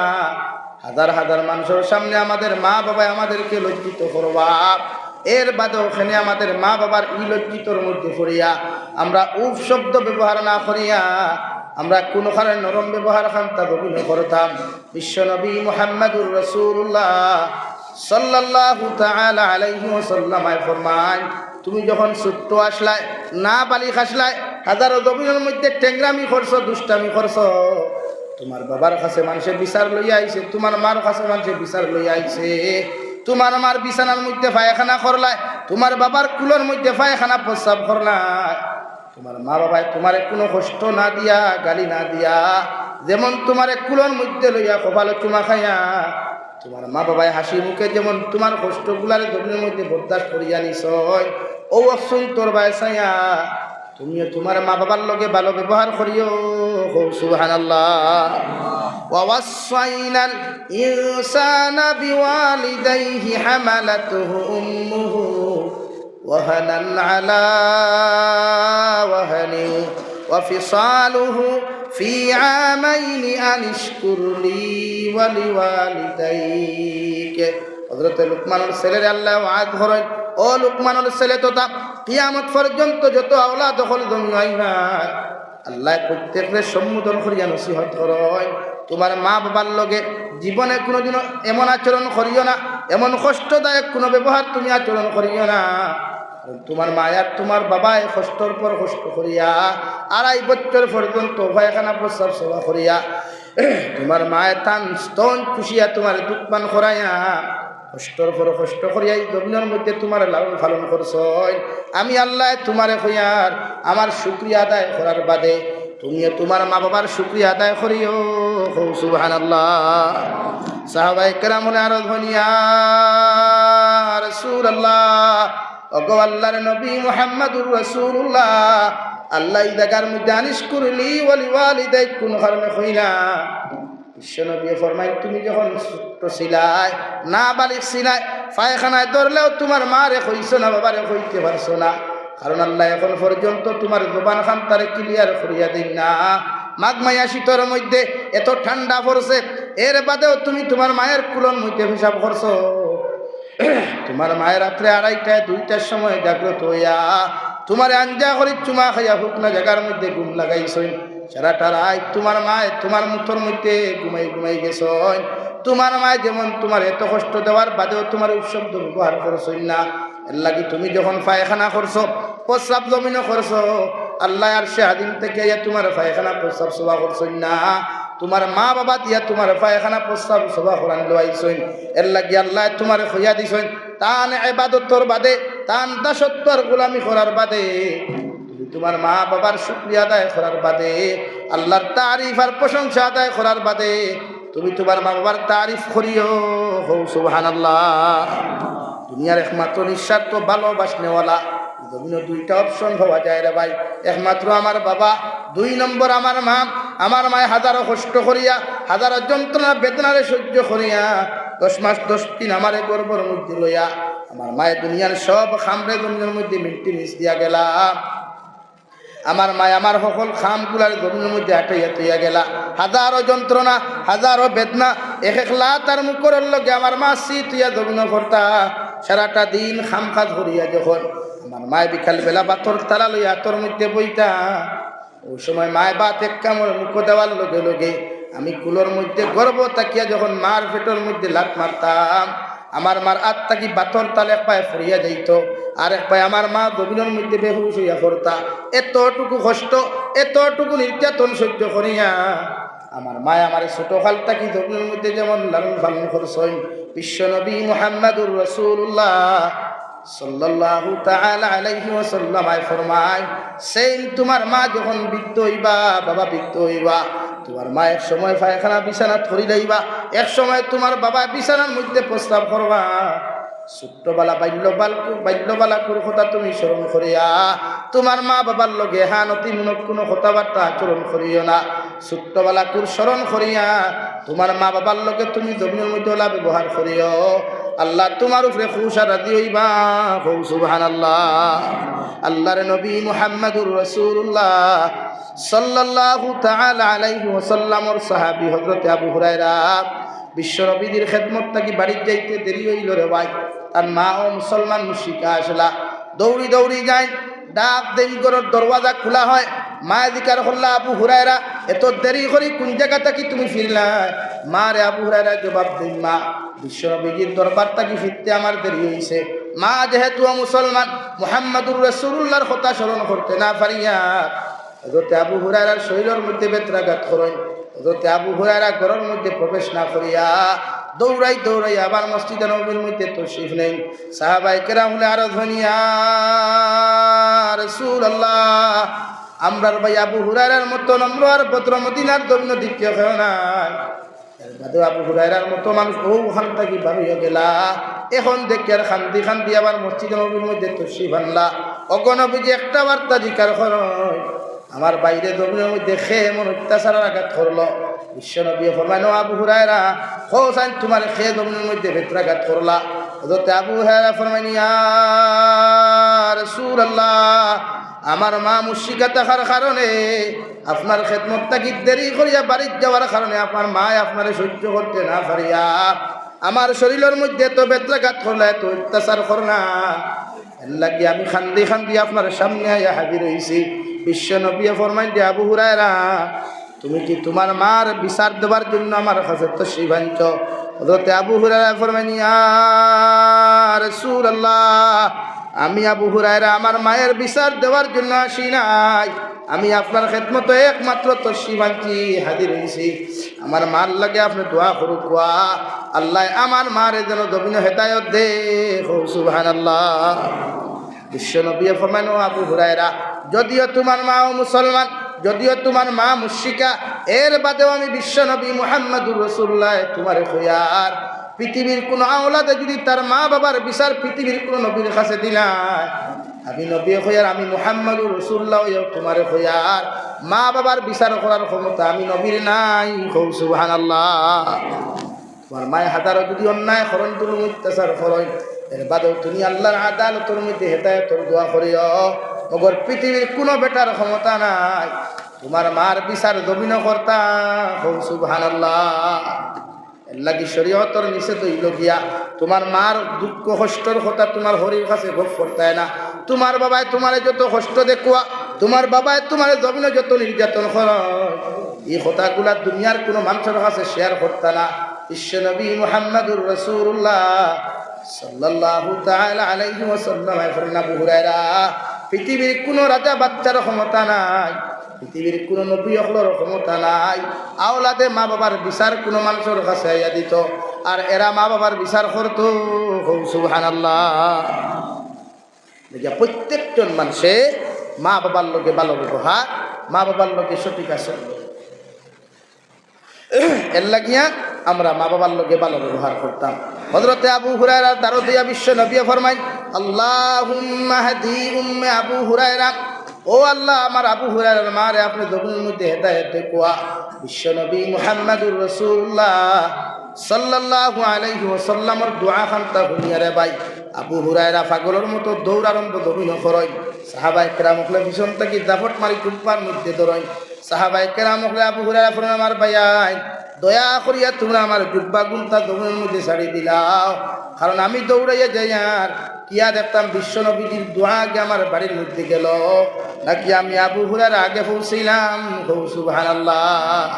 হাজার হাজার মানুষের সামনে আমাদের মা বাবাই আমাদেরকে লজ্জিত করবা, এর বাদে ওখানে আমাদের মা বাবার ই লজ্জিতর মধ্যে পড়িয়া আমরা উফ শব্দ ব্যবহার না করিয়া আমরা কোনোখানে নরম ব্যবহার খান্তা জমিনে করতাম। বিশ্বনবী মুহাম্মদুর রাসূলুল্লাহ সাল্লাল্লাহু তাআলা আলাইহি ওয়াসাল্লাম ফরমায়, তুমি যখন ছোট্ট আসলাই, না বালিক আসলাই, হাজারো জমিনের মধ্যে টেংরামি করছো, দুষ্টামি করছো, তোমার বাবার কাছে মানুষের বিচার লইয়া আইছে, তোমার মার কাছে মানুষের বিচার লইয়া আইছে, তোমার মার বিছানার মধ্যে পায়খানা করলাই, তোমার বাবার কুলোর মধ্যে পায়খানা প্রস্রাব করলাই, তোমার মা বাবায় তোমারে কোনো কষ্ট না দিয়া, গালি না দিয়া, যেমন তোমার কুলোর মধ্যে লইয়া কপালে চুমা খাইয়া, তোমার মা বাবায় হাসি মুখে যেমন তোমার কষ্টগুলার জমির মধ্যে বরদাস্ত করিয়া নিছয়, ও অসুন তোর বায়সাইয়া তুমিও তোমার মা বাবার লগে ভালো ব্যবহার করিও। সুবহানাল্লাহ। ওয়া ওয়াসাইনাল ইনসানা বিওয়ালিদাইহি হামালাতুহু উম্মুহু ওয়াহানান আলা ওয়াহানি ওয়া ফিসালুহু ফি আমাইনি আনিশকুর লি ওয়া লিওয়ালিদাইক। হযরত লুকমানের ছেলের আল্লাহ ওয়াদ করেন, ও লুকমানের ছেলে তোতা কিয়ামত পর্যন্ত যত আওলাদ দখল জমি হইবা, আল্লাহ প্রত্যেকের সম্বোধন করিয়া নসিহত করেন, তোমার মা বাবার লগে জীবনে কোনোদিনও এমন আচরণ করিও না, এমন কষ্টদায়ক কোনো ব্যবহার তুমি আচরণ করিও না। তোমার মায়ার তোমার বাবায় কষ্টর পর কষ্ট করিয়া 2.5 বছর পর্যন্ত পায়খানা প্রস্রাব সেবা করিয়া তোমার মায়ের থান স্তন চুষিয়া তোমার দুধ পান করাইয়া কষ্টর পর কষ্ট করিয়া এই জমিনের মধ্যে তোমার লালন পালন করছই। আমি আল্লাহ তোমারে কইয়ার আমার শুকরিয়া আদায় করার বাদে তুমিও তোমার মা বাবার শুকরিয়া আদায় করিও। সুবহানাল্লাহ। সাহাবায়ে কেরাম আরো ধনিয়া রাসূলুল্লাহ, ওগো আল্লাহর নবী মুহাম্মদুর রাসূলুল্লাহ, আল্লাহ এই জায়গার মধ্যে আনিস করলি ওয়ালি ওয়ালিদাই কোন কারণে হইনা। বিশ্বনবী ফরমাই তুমি যখন ছোট্ট ছিলাই, না বালিক ছিলাই, পায়খানায় ধরলেও তোমার মারে কইছো না, বাবারে কইতে পারছো না, কারণ আল্লাহ এখন পর্যন্ত তোমার জবান খান তারে ক্লিয়ার করিয়া দিন না। মাঘ মাইয়া শীতের মধ্যে এত ঠান্ডা পড়ছে, এর বাদেও তুমি তোমার মায়ের কুলন মধ্যে হিসাব করছো। তোমার মায়ের রাত্রে 2:30 2টার সময় জাগ্রত হইয়া তোমার আঞ্জা করি চুমা খাইয়া হোক না জায়গার মধ্যে ঘুম লাগাইছই। সারাটা রাত তোমার মায় তোমার মুঠোর মধ্যে ঘুমাই ঘুমাই গেছ। তোমার মায় যেমন তোমার এত কষ্ট দেওয়ার বাদেও তোমার শব্দ ব্যবহার করছই না। এর লাগি তুমি যখন পায়খানা করছো, প্রস্রাব জমিনও করছো, আল্লাহ আর সে আদিম থেকে তোমার পায়খানা প্রস্রাব সভা করছই না। তোমার মা বাবা দিয়া তোমার পায়খানা প্রস্রাব সভা করান লইছই। এর লাগি আল্লাহ তোমার হইয়া দিছই তান ইবাদতর বাদে, তান দাসত্বর গোলামি করার বাদে, তোমার মা বাবার শুকরিয়া আদায় করার বাদে, আল্লাহর তারিফ আর প্রশংসা আদায় করার বাদে তুমি তোমার মা বাবার তারিফ করিও। সুবহানাল্লাহ। দুনিয়ার একমাত্র নিঃস্বার্থ ভালোবাসনেওয়ালা জমিন 2টা অপশন হওয়া যায় রে ভাই। একমাত্র আমার বাবা, 2 নম্বর আমার মা। আমার মায় হাজারো কষ্ট করিয়া, হাজারো যন্ত্রণা বেদনারে সহ্য করিয়া 10 মাস 10 দিন আমারে গর্ভের মধ্যে লইয়া আমার মায়ের দুনিয়ার সব খামরে জমিনের মধ্যে মিষ্টি মিশ দিয়া গেলা। আমার মায় আমার সকল খামগুলার জমিনের মধ্যে আটাইয়া তৈয়া গেলা। হাজারো যন্ত্রণা, হাজারো বেদনা, এক লাখ তার মুখর লগে আমার মা তুইয়া জমিন ভর্তা। সারাটা দিন খাম খাজ করিয়া যখন আমার মায় বিকাল বেলা বাতর তালা লইয়া তোর মধ্যে বইতা, ওই সময় মায় বাত এক কামড় মুখ দেওয়ার লগে লগে আমি কুলোর মধ্যে গর্ব তাকিয়া যখন মার পেটের মধ্যে লাত মারতাম, আমার মার আত্মা কি বাতর তালে এক পায়ে ফরিয়া যাইত, আর এক পায়ে আমার মা জমিনের মধ্যে বেহুশ হইয়া পড়তা। এতটুকু কষ্ট, এতটুকু নির্যাতন সহ্য করিয়া আমার মায় আমার ছোট খালটা কি জমিনের মধ্যে যেমন লালন পালন করছেন, বিশ্বনবী মুহাম্মদুর রাসূলুল্লাহ সাল্লাল্লাহু তাআলা আলাইহি ওয়াসাল্লাম ফরমায়, সেম তোমার মা যখন বৃদ্ধ হইবা, বাবা বৃদ্ধ হইবা, তোমার মা এক সময় পায়খানা বিছানা ধরি লইবা, এক সময় তোমার বাবা বিছানার মধ্যে প্রস্রাব করবা। ছোট্টবেলা বাল্যবালাকুর কথা তুমি স্মরণ করিয়া তোমার মা বাবার লগে হানতিমূলক কোনো কথাবার্তা আচরণ করিও না। ছোট্টবেলাকুর স্মরণ করিয়া তোমার মা বাবার লগে তুমি জমিনের মধ্যে ওলা ব্যবহার করিও। আল্লাহ তোমার উপরে খুশ আর রাজি হইবা। সুবহানাল্লাহ। আল্লাহর নবী মুহাম্মদুর রাসূলুল্লাহ সাল্লাল্লাহু তাআলা আলাইহি ওয়াসাল্লামর সাহাবী হযরত আবু হুরায়রা বিশ্বনবীর খেদমত থাকি বাড়ির যাইতে দেরি হইল রে ভাই। তার মা ও মুসলমান মুশরিকা আসলা, দৌড়ি দৌড়ি যায়, ডাক দেরি করে দরওয়াজা খোলা হয়। মা জিকার হল্লা আবু হুরায়রা এত দেরি করি কোন জায়গা থাকি তুমি ফিরলা? মা রে আবু হুরায়রা জবাব দিন, মা বিশ্বনবীর দরবার থাকি ফিরতে আমার দেরি হয়েছে। মা যেহেতু মুসলমান মুহাম্মদুর রাসূলুল্লাহর কথা স্মরণ করতে না পারিয়া হযরত আবু হুরায়রার শরীরের মধ্যে বেত্রাঘাত করেন। হযরত আবু হুরায়রা ঘরের মধ্যে প্রবেশ না করিয়া দৌড়াই দৌড়াই আবার মসজিদে নববীর মধ্যে তশরিফ নেন। সাহাবায়ে কেরাম হলে আরো ধনিয়া রাসূলুল্লাহ, আমরার ভাই আবু হুরায়রার মতো নম্র আর ভদ্র মদিনার দন্য দ্বিতীয় কেউ নাই। আবু হুরায়রার মতো মানুষ ওখান থেকে বার হইয়া গেলা, এখন দেখি আর খান্দি খান্দি আবার মসজিদে নববীর মধ্যে তশরিফ আনলা। অগণবিজি একটা বার্তা জিকার করেন, আমার বাইরে জমিনের মধ্যে খেয়ে এমন অত্যাচারের আঘাত করলো। বিশ্বনবী ফরমাইল, আবু হুরায়রা হোসাইন তোমার খেয়ে জমিনের মধ্যে বেত্রাঘাত করলা। হযরত আবু হুরায়রা ফরমাইল, ইয়া রাসূলুল্লাহ, আমার মা মুশরিকা থাকার কারণে আপনার খেদমত থাকি দেরি করিয়া বাড়ির যাওয়ার কারণে আপনার মা আপনারে সহ্য করতে না পারিয়া আমার শরীরের মধ্যে তো বেত্রাঘাত করলা, এত অত্যাচার করলা, এর লাগি আমি খান্দি খান্দি আপনার সামনে আইয়া হাজির হইছি। বিশ্বনবী ফরমাইল, আবু হুরায়রা তুমি কি তোমার মার বিচার দেবার জন্য আমার কাছে তশরিফ আনছ? হযরত আবু হুরায়রা ফরমাইল, ইয়া রাসূলুল্লাহ, আমি আবু হুরায়রা আমার মায়ের বিচার দেওয়ার জন্য আসি নাই, আমি আপনার খেদমতে একমাত্র তশরিফ আনছি, হাজির হয়েছি। আমার মার লাগে আপনি দোয়া করুক। আল্লাহ আমার মারে যেন জমিন হেদায়ত দে। সুবহানাল্লাহ। বিশ্ব নবী ফরমাইন, ও আবু হুরায়রা, যদিও তোমার মা ও মুসলমান, যদিও তোমার মা মুশরিকা, এর বাদেও আমি বিশ্ব নবী মুহাম্মদুর রাসূলুল্লাহ তোমার খয়ার। পৃথিবীর কোন আওলাদে যদি তার মা বাবার বিচার পৃথিবীর কোন নবীর কাছে দিলাম, আমি নবী খয়ার, আমি মুহাম্মদুর রাসূলুল্লাহ তোমার খয়ার। মা বাবার বিচার করার ক্ষমতা আমি নবীর নাই। সুবহানাল্লাহ। তোমার মায়ের হাজারো যদি অন্যায় করণ, তুমি অত্যাচার করো, এর বাদেও তুমি আল্লাহর আদালতের মধ্যে হেদায়েতের দোয়া করিও। মগর পৃথিবীর কোনো বেটার ক্ষমতা নাই তোমার মার বিচার জমিন কর্তা। সুবহানাল্লাহ। এর লাগি শরীয়তর নিষেধ হইল গিয়া তোমার মার দুঃখ কষ্টর কথা তোমার হরির কাছে ভোগ করতে না। তোমার বাবায় তোমার যত কষ্ট দেখুয়া, তোমার বাবায় তোমার জমিনে যত নির্যাতন কর, এই কথাগুলা দুনিয়ার কোনো মানুষের কাছে শেয়ার করতে না। বিশ্বনবী মুহাম্মদুর রাসূলুল্লাহ সাল্লাল্লাহু তাআলা আলাইহি ওয়াসাল্লাম ফরমান, আবু হুরায়রা, পৃথিবীর কোনো রাজা বাচ্চার ক্ষমতা নাই, পৃথিবীর কোনো নবী হলোর ক্ষমতা নাই আওলাদে মা বাবার বিচার কোনো মানুষের কাছে আইয়া দিত আর এরা মা বাবার বিচার করতো। সুবহানাল্লাহ। দেখি প্রত্যেকজন মানুষে মা বাবার লোকে ভালো ব্যবহার, মা বাবার লোকে সঠিক আছে, এর লাগিয়া আমরা মা বাবার লোকে ভালো ব্যবহার করতাম। হযরতে আবু হুরায়রা দারো দিয়া বিশ্ব নবী ফরমাই, আল্লাহুম্মা হাদি উম্মে আবু হুরায়রা, ও আল্লাহ আমার আবু হুরায়রার মারে আপনি জমিনের মধ্যে হেদায়েত দেওয়া। বিশ্ব নবী মুহাম্মদুর রাসূলুল্লাহ সাল্লাল্লাহু আলাইহি ওয়াসাল্লামের দোয়া খানটা শুনিয়ারে ভাই আবু হুরায়রা পাগলের মতো দৌড়ারম্ভ জমিন করয়। সাহাবায়ে কেরাম হলে ভীষণ থাকি জাফট মারি টুপার মধ্যে ধরয়। সাহাবায়ে কেরাম হলে আবু হুরায়রা ফরমান, আমার ভাই দয়া করিয়া তোমরা আমার জুব্বা গুনটা জমিনের মধ্যে ছাড়ি দিলাও, কারণ আমি দৌড়াইয়া যাই আর কিয়া দেখতাম বিশ্ব নবীজির দোয়া আগে আমার বাড়ির মধ্যে গেল নাকি আমি আবু হুরায়রা আগে পৌঁছিলাম। সুবহানাল্লাহ।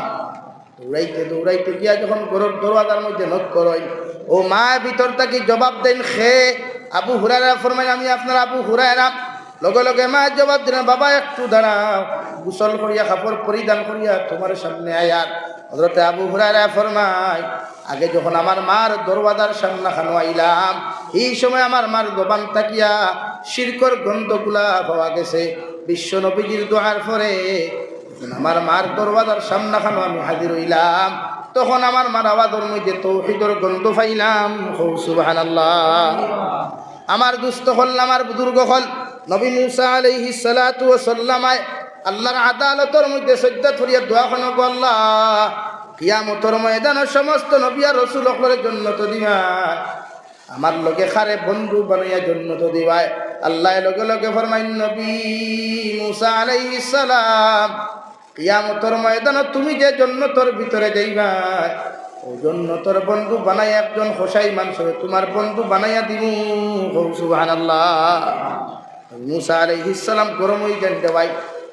দৌড়াইতে দৌড়াইতে গিয়া যখন ঘরের দরওয়াজার মধ্যে নক করই, ও মা ভিতর থেকে জবাব দেন খে আবু হুরায়রা ফরমাই, আমি আপনার আবু হুরায়রা। লগে লগে মা জবাব দিলেন, বাবা একটু দাঁড়াও, গোসল করিয়া কাপড় পরিধান করিয়া তোমার সামনে আয়ার। হযরতে আবু হুরায়রা ফরমায়, আগে যখন আমার মার দরওয়াজার সামনে খানো আইলাম, এই সময় আমার মার জবান তাকিয়া শিরকর গন্ধগুলা পাওয়া গেছে। বিশ্ব নবীজির দোয়ার পরে আমার মার দরওয়াজার সামনে খানো আমি হাজির হইলাম, তখন আমার মার আওয়াজের মধ্যে তৌহিদের গন্ধ পাইলাম। সুবহানাল্লাহ। আমার দুস্থ হল, আমার বুজুর্গ হল নবী মুসা আলাইহিস সালাতু ওয়াস সালাম আল্লাহর আদালতের মধ্যে সজ্জা করিয়া দোয়া খানো, গো আল্লাহ কিয়ামতের ময়দানে সমস্ত নবী আর রাসূল সকলের জান্নাত দিবা, আমার লগে খারে বন্ধু বানাইয়া জান্নাত দিবাই। আল্লাহ লগে লগে ফরমাইন, নবী মুসা আলাইহিস সালাম কিয়ামতের ময়দানে তুমি যে জান্নাতের ভিতরে যাইবা, ওই জান্নাতের বন্ধু বানাইয়া একজন হোসাই মানুষকে তোমার বন্ধু বানাইয়া দিমু। সুবহানাল্লাহ। মুসা আলাইহিস সালাম গরম হই গেল ভাই,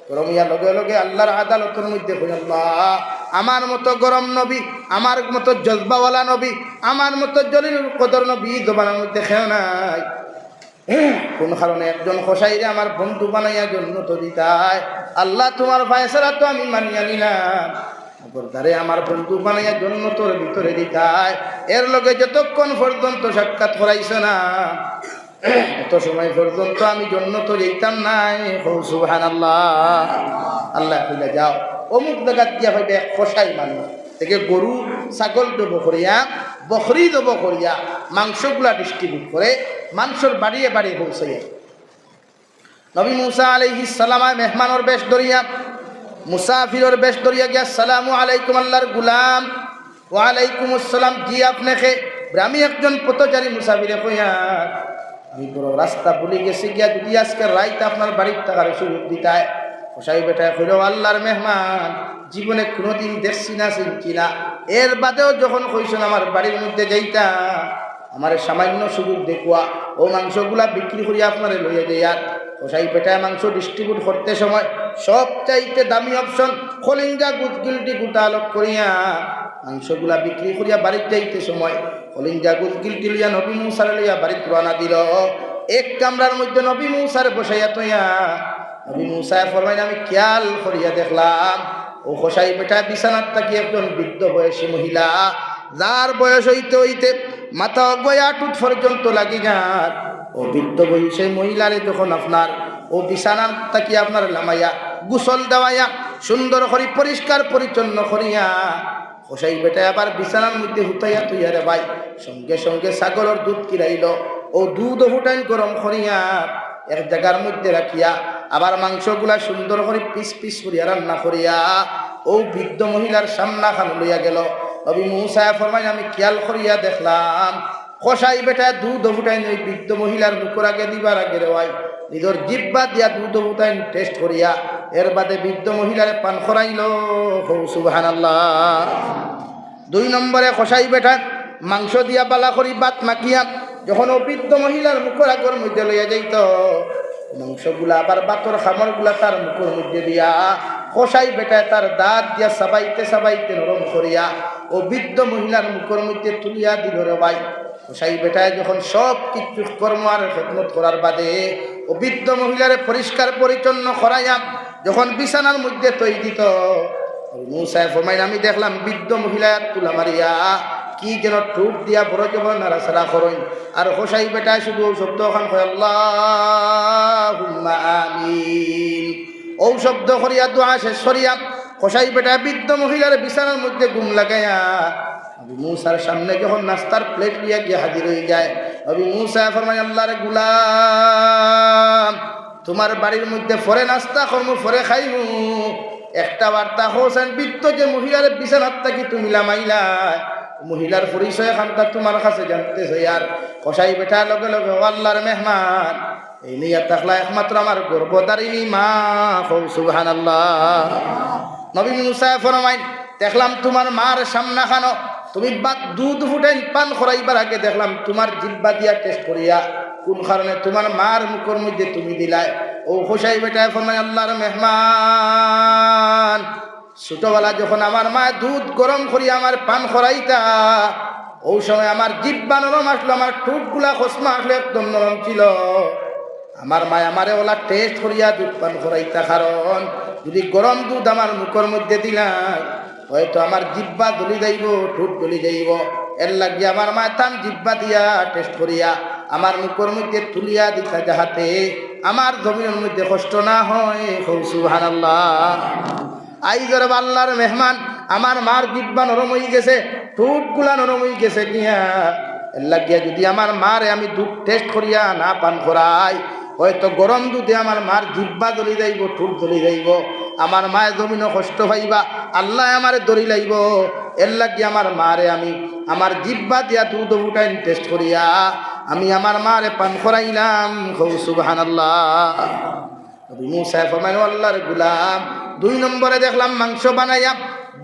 গরম হইয়া লগে লগে আল্লাহর আদালতের মধ্যে কই, আল্লাহ আমার মতো গরম নবী, আমার মতো জজবাওয়ালা নবী, আমার মতো জলিলুল কদর নবী জবানের মধ্যে খেও নাই। কোন কারণে একজন খোসাইরে আমার বন্ধু বানাইয়া জান্নাত দিতায়। আল্লাহ তোমার ফয়সালা তো আমি মানিয়া নিলাম, বরদারে আমার বন্ধু বানাইয়া জান্নাতের ভিতরে দিতায়। এর লগে যতক্ষণ পর্যন্ত সাক্ষাৎ করাইছ না, এত সময় পর্যন্ত আমি জান্নাতে যাইতাম নাই। সুবহানাল্লাহ। আল্লাহ কইলা, যাও অমুক জায়গাত গিয়া হইবে এক কসাই মানুষ থেকে গরু ছাগল জব করিয়া বকরি জব করিয়া মাংসগুলা ডিস্ট্রিবিউট করে মানুষের বাড়িয়ে বাড়িয়ে পৌঁছাইয়া। নবী মুসা আলাইহিস সালাম মেহমানের বেশ ধরিয়া, মুসাফিরের বেশ ধরিয়া গিয়া, আসসালামু আলাইকুম আল্লাহর গুলাম। ওয়ালাইকুম আসসালাম, জি আপনাকে। আমি একজন পথচারী মুসাফিরে কইয়া, আমি বড় রাস্তা ভুলে গেছি গিয়া, যদি আজকে রাইত আপনার বাড়ির থাকার সুযোগ দিতায়। কসাই বেটায় কইল, আল্লাহর মেহমান, জীবনে কোনোদিন দেখছি না চিনছি না, এর বাদেও যখন কইছেন আমার বাড়ির মধ্যে যাইতা, আমার সামান্য সুযোগ দেখুয়া ও মাংসগুলা বিক্রি করিয়া আপনারে লইয়া যাই। আর কসাই বেটায় মাংস ডিস্ট্রিবিউট করতে সময় সবচাইতে দামি অপশন কলিঞ্জা গুদগিলটি গোটা আলোক করিয়া মাংসগুলা বিক্রি করিয়া বাড়িতে যাইতে সময় কলিঞ্জা গুদগিলটি লইয়া নবী মুসার লইয়া বাড়িতে রওনা দিল। এক কামরার মধ্যে নবী মুসার বসাইয়া তৈয়া নবী মুসা ফরমাইন, আমি খেয়াল করিয়া দেখলাম ও কসাই বেটা বিছানার থাকি একজন বৃদ্ধ বয়সী মহিলা যার বয়স হইতে হইতে মাথা গয়া টুট পর্যন্ত লাগি যান ও বৃদ্ধ বয়সে মহিলারে যখন আপনার ও বিছানার তাকি আপনার লামাইয়া গোসল দেওয়াইয়া সুন্দর করে পরিষ্কার পরিচ্ছন্ন করিয়া হোসাই বেটা আবার বিছানার মধ্যে হুতাইয়া তুইয়া রে ভাই সঙ্গে সঙ্গে ছাগলের দুধ কিরাইল ও দুধ হুটাই গরম করিয়া এক জায়গার মধ্যে রাখিয়া আবার মাংসগুলা সুন্দর করে পিস পিস করিয়া রান্না করিয়া ও বৃদ্ধ মহিলার সামনা খান লইয়া গেল। নবী মুসা ফরমাই আমি খেয়াল করিয়া দেখলাম কষাই বেটা দুধ ফুটাই ওই বৃদ্ধ মহিলার মুখের আগে দিবার আগে রেওয়াই নিজের জিব্বা দিয়া দুধ ফুটাই টেস্ট করিয়া এর বাদে বৃদ্ধ মহিলারে পান করাইল। সুবহানাল্লাহ। 2 নম্বরে কষাই বেটা মাংস দিয়া বালা করি বাত মাখিয়া যখন ও বৃদ্ধ মহিলার মুখের আগর মধ্যে লইয়া যাইত মাংসগুলা আবার বাতর খামরগুলা তার মুখের মধ্যে দিয়া কষাই বেটায় তার দাঁত দিয়া সাবাইতে সাবাইতে নরম করিয়া ও বৃদ্ধ মহিলার মুখের মধ্যে তুলিয়া দিল রে ভাই। কষাই বেটায় যখন সব কিছু কর্ম আর খেদমত করার বাদে ও বৃদ্ধ মহিলারে পরিষ্কার পরিচ্ছন্ন করাইয়া যখন বিছানার মধ্যে তৈ দিত মুসা ফরমাইন আমি দেখলাম বৃদ্ধ মহিলা তুলা মারিয়া কি যেন টুপ দিয়া বড় জবর নাড়াচাড়া করেন আর হোসাই বেটায় শুধু শব্দ খান কয় আল্লাহুম্মা আমিন। ও শব্দ করিয়া দোয়া শেষ করিয়া হোসাই বেটায় বৃদ্ধ মহিলার বিছানার মধ্যে ঘুম লাগাইয়া নবী মুসার সামনে যখন নাস্তার প্লেট লিয়া গিয়ে হাজির হয়ে যায় নবী মুসা ফরমায় আল্লাহর গুলাম তোমার বাড়ির মধ্যে ফরে নাস্তা করমু ফরে খাইমু একটা বার্তা হোসেন বৃদ্ধ যে মহিলার বিছানার থাকি তুমি লামাইলা মহিলার পরিচয় খানটা তোমার কাছে জানতে চাই। আর কষাই বেটার লগে লগে আল্লাহর মেহমান এই নিয়ে থাকলা একমাত্র আমার গর্ভধারিণী মা। সুবহানাল্লাহ। নবী মুসা ফরমাইন দেখলাম তোমার মার সামনা খানো তুমি দুধ ফুটাইন পান করাইবার আগে দেখলাম তোমার জিব্বা দিয়া টেস্ট করিয়া কোন কারণে তোমার মার মুখের মধ্যে তুমি দিলাই। ও হোসাই বেটায় ফরমাই আল্লাহর মেহমান ছোটবেলা যখন আমার মা দুধ গরম করিয়া আমার পান করাইতা ও সময় আমার জিব্বা নরম আসলো আমার ঠোঁটগুলা খসমা আসলো একদম নরম ছিল। আমার মা আমারে ওলা টেস্ট করিয়া দুধ পান করাইতা কারণ যদি গরম দুধ আমার মুখের মধ্যে দিলাই হয়তো আমার জিব্বা দলি যাইব ঠোঁট দলি যাইব এর লাগিয়ে আমার মা তান জিব্বা দিয়া টেস্ট করিয়া আমার মুখের মধ্যে তুলিয়া দিতা যাহাতে আমার জমিনের মধ্যে কষ্ট না হয়। সুবহানাল্লাহ। আইজর আল্লাহর মেহমান আমার মার জিব্বা নরম হয়ে গেছে ঠোঁটগুলা নরম হয়ে গেছে কিয়া এর লাগিয়া যদি আমার মারে আমি দুধ টেস্ট করিয়া না পান করাই হয়তো গরম দুধে আমার মার জিব্বা দলি যাইব ঠোঁট দলি যাইব আমার মায়ের জমিনও কষ্ট পাইবা আল্লাহ আমারে দড়ি লাইব। এর লাগিয়ে আমার মারে আমি আমার জিব্বা দিয়া দুধ ফুটাইন টেস্ট করিয়া আমি আমার মারে পান করাইলাম। সুবহানাল্লাহ। নবী মুসা ফরমায় আল্লাহর গোলাম 2 নম্বরে দেখলাম মাংস বানাইয়া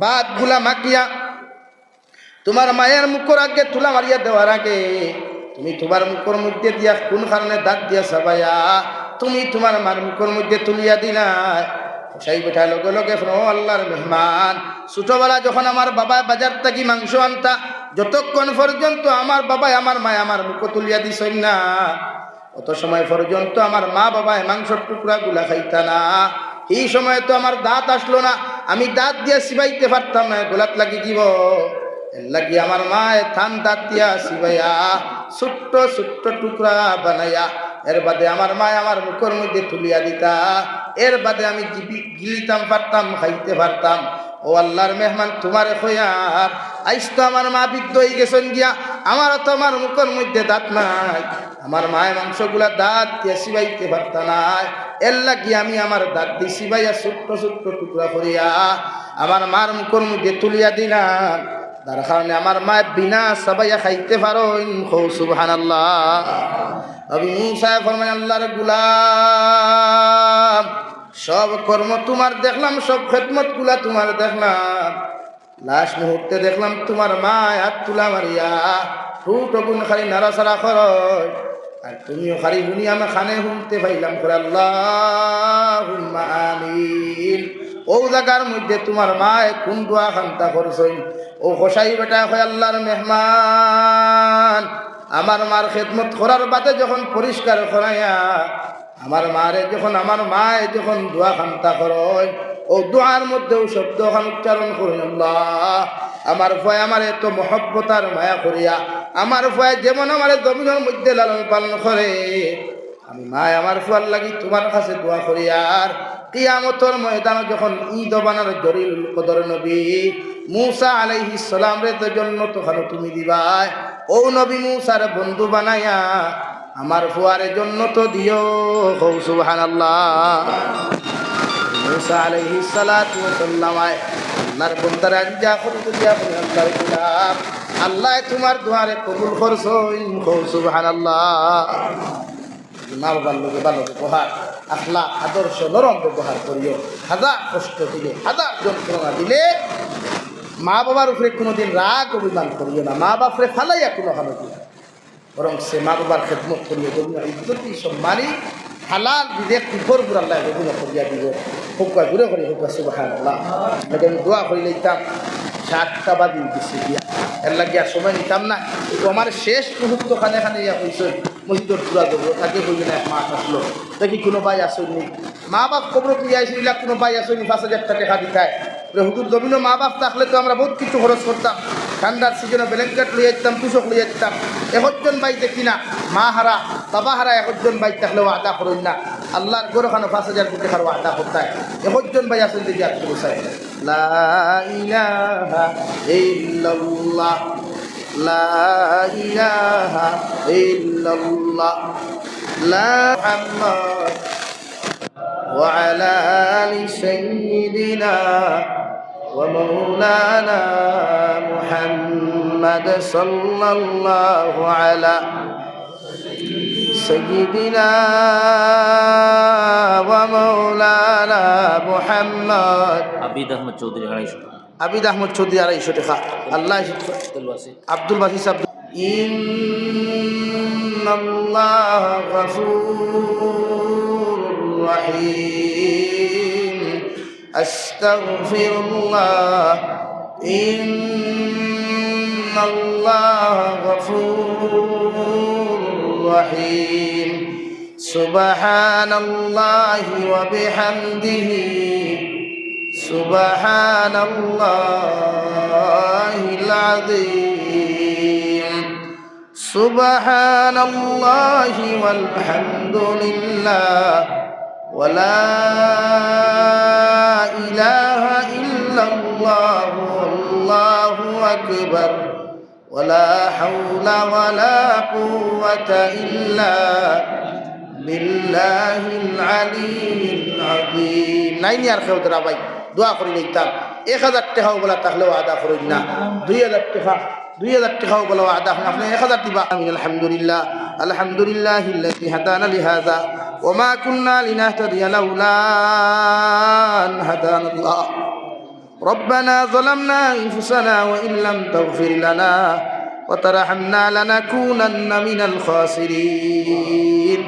ভাত গুলা মাখিয়া তোমার মায়ের মুখের আগে তুলা মারিয়া দেওয়ার আগে তুমি তোমার মুখের মধ্যে দিয়া কোন কারণে দাঁত দিয়া সাবাইয়া তুমি তোমার মার মুখের মধ্যে তুলিয়া দিলা। সেই বেটা লগে লগে আল্লাহর মেহমান ছোটবেলা যখন আমার বাবা বাজার থেকে মাংস আনতা যতক্ষণ পর্যন্ত আমার বাবা আমার মা আমার মুখ তুলিয়া দিছেন না অত সময় পর্যন্ত আমার মা বাবা মাংসর টুকরা গুলা খাইতা না। এই সময় তো আমার দাঁত আসলো না আমি দাঁত দিয়ে সিবাইতে পারতাম না গোলাত লাগি দিব এর লাগি আমার মায়ে থান দাঁত দিয়া সিবাইয়া ছোট্ট ছোট্ট টুকরা বানাইয়া এর বাদে আমার মায় আমার মুখের মধ্যে তুলিয়া দিতা এর বাদে আমি গিলিতাম পারতাম খাইতে পারতাম। ও আল্লাহর মেহমান তোমার খোয়ার আইস তো আমার মা বৃদ্ধ হয়ে গেছেন গিয়া আমারও তো আমার মুখের মধ্যে দাঁত নাই আমার মায়ের মাংসগুলা দাঁত দিয়ে সিবাইতে পারতা নাই এর লাগি আমি আমার দাঁত দিয়ে সিবাইয়া ছোট্ট ছোট্ট টুকরা করিয়া আমার মার মুখের মধ্যে তুলিয়া দিলাম তার কারণে আমার মা বিনা সাবাইয়া খাইতে পারো। সুবহানাল্লাহ। নবী মুসা ফরমান আল্লাহর গোলাম সব কর্ম তোমার দেখলাম সব খেদমত গুলা তোমার দেখলাম লাস্ট মুহূর্তে দেখলাম তোমার মা হাত তুলা মারিয়া ঠোঁট গুণ খালি নাড়াচাড়া করয় আর তুমিও খালি শুনি আমি খানে শুনতে পাইলাম করে আল্লাহুম্মা আমিন। ও জায়গার মধ্যে তোমার মায় কোন দোয়া খান্তা করছেন ও হোসাই বেটা হয় আল্লাহর মেহমান আমার মার খেদমত করার বাদে যখন পরিষ্কার করাইয়া আমার মারে যখন আমার মায় যখন দোয়া খান্তা করয় ও দোয়ার মধ্যেও শব্দ খান উচ্চারণ করেন আল্লাহ আমার ভয় আমার এত মহব্বত আর মায়া করিয়া আমার ভয় যেমন আমার জমিনের মধ্যে লালন পালন করে আমি মায় আমার ফুয়ার লাগি তোমার কাছে দোয়া করি আর কিয়ামতের ময়দানে যখন ঈদ বানার জরিল কদর নবী মুসা আলাইহিস সালাম রে জন্য তখন তুমি দিবাই ও নবী মুসার বন্ধু বানায়া আমার ফুয়ারের জন্য তো দিও হৌ সুবহানাল্লাহ। মুসা আলাইহিস সালাতু ওয়াস সালাম আল্লাহর বন্দার আঞ্জা করি দিয়া বলে আল্লাহর গোলাম আল্লাহ তোমার দোয়ারে কবুল করছইন হৌ সুবহানাল্লাহ। মা বাবার লোকে ভালো ব্যবহার আখলা আদর্শ নরম ব্যবহার করিও হাজার কষ্ট দিলে হাজার যন্ত্রণা দিলে মা বাবার উপরে কোনোদিন রাগ অভিমান করিও না মা বাপরে ফালাইয়া কোনো ভালো দিও বরং সে মা বাবার খেদমত করিও দুনিয়া ইজ্জতি সম্মানী হালাল বিদেশ কুফর গুর আল্লাহ অভিনয় করিয়া দিব হুকা ঘুরে করি হুকা সুবহানাল্লাহ। আমি দোয়া করি লইতাম 7টা বাজি দিচ্ছি দিয়া এর লাগিয়া সময় নিতাম না কিন্তু আমার শেষ মুহূর্ত খানে খানে ইয়া হয়েছে মসজিদর পুরা দেবো তাকে হইবে না মাছ আসলো দেখি কোনো ভাই আসেনি মা বাপ খবর দিয়ে আইসিলা কোনো ভাই আসেনি 5,000 টাকা দিতায় হুজুর জমিনও মা বাপ থাকলে তো আমরা বহুত কিছু খরচ করতাম ঠান্ডার সিজনে ব্ল্যাঙ্কেট লইয়া যেতাম তুষক লইয়া যেতাম একজন ভাই দেখি না মা হারা বাবা হারা একজন ভাই থাকলেও আদা করেন না আল্লাহর গরু খানো 5,000 কোটি খারো আদা করতায় একজন ভাই আসেন দেখি আপনি বসায় লা ইলাহা ইল্লাল্লাহ লা ইলাহা ইল্লাল্লাহ লা মুহাম্মদ ওয়া আলা আলি সাইয়্যিদিনা ওয়া মাওলানা মুহাম্মদ সাল্লাল্লাহু আলা সাইয়্যিদিনা ওয়া মাওলানা মুহাম্মদ আবিদ আহমদ চৌধুরী 250 আবিদ আহমদ চৌধুরী 250 টাকা আল্লাহ আব্দুল বাসিস ইন্নাল্লাহ গফুরুর রহিম আস্তাগফিরুল্লাহ ইন্নাল্লাহ গফুরুর রহিম সুবহানাল্লাহি ওয়া বিহামদিহি সুবহানাল্লাহিল আযীম সুবহানাল্লাহি ওয়াল হামদুলিল্লাহ ওয়া লা ইলাহা ইল্লাল্লাহ আল্লাহু আকবার ওয়া লা হাওলা ওয়া লা কুওয়াতা ইল্লা বিল্লাহিল আলিয়্যিল আযীম। নাইনি আর কেউ দরা ভাই দোয়া করি লইতাম 1000 টাকাও বলা তাহলেও আদা করেন না 2000 টাকাও বলা আদা আপনি 1000 দিবা আমিন আলহামদুলিল্লাহ আলহামদুলিল্লাহিল্লাযী হাদানা লিহাযা ওয়া মা কুন্না লিনাহতাদিয়া লাউলা আন হাদানাল্লাহ ربنا ظلمنا أنفسنا وإن لم تغفر لنا وترحمنا لنكونن من الخاسرين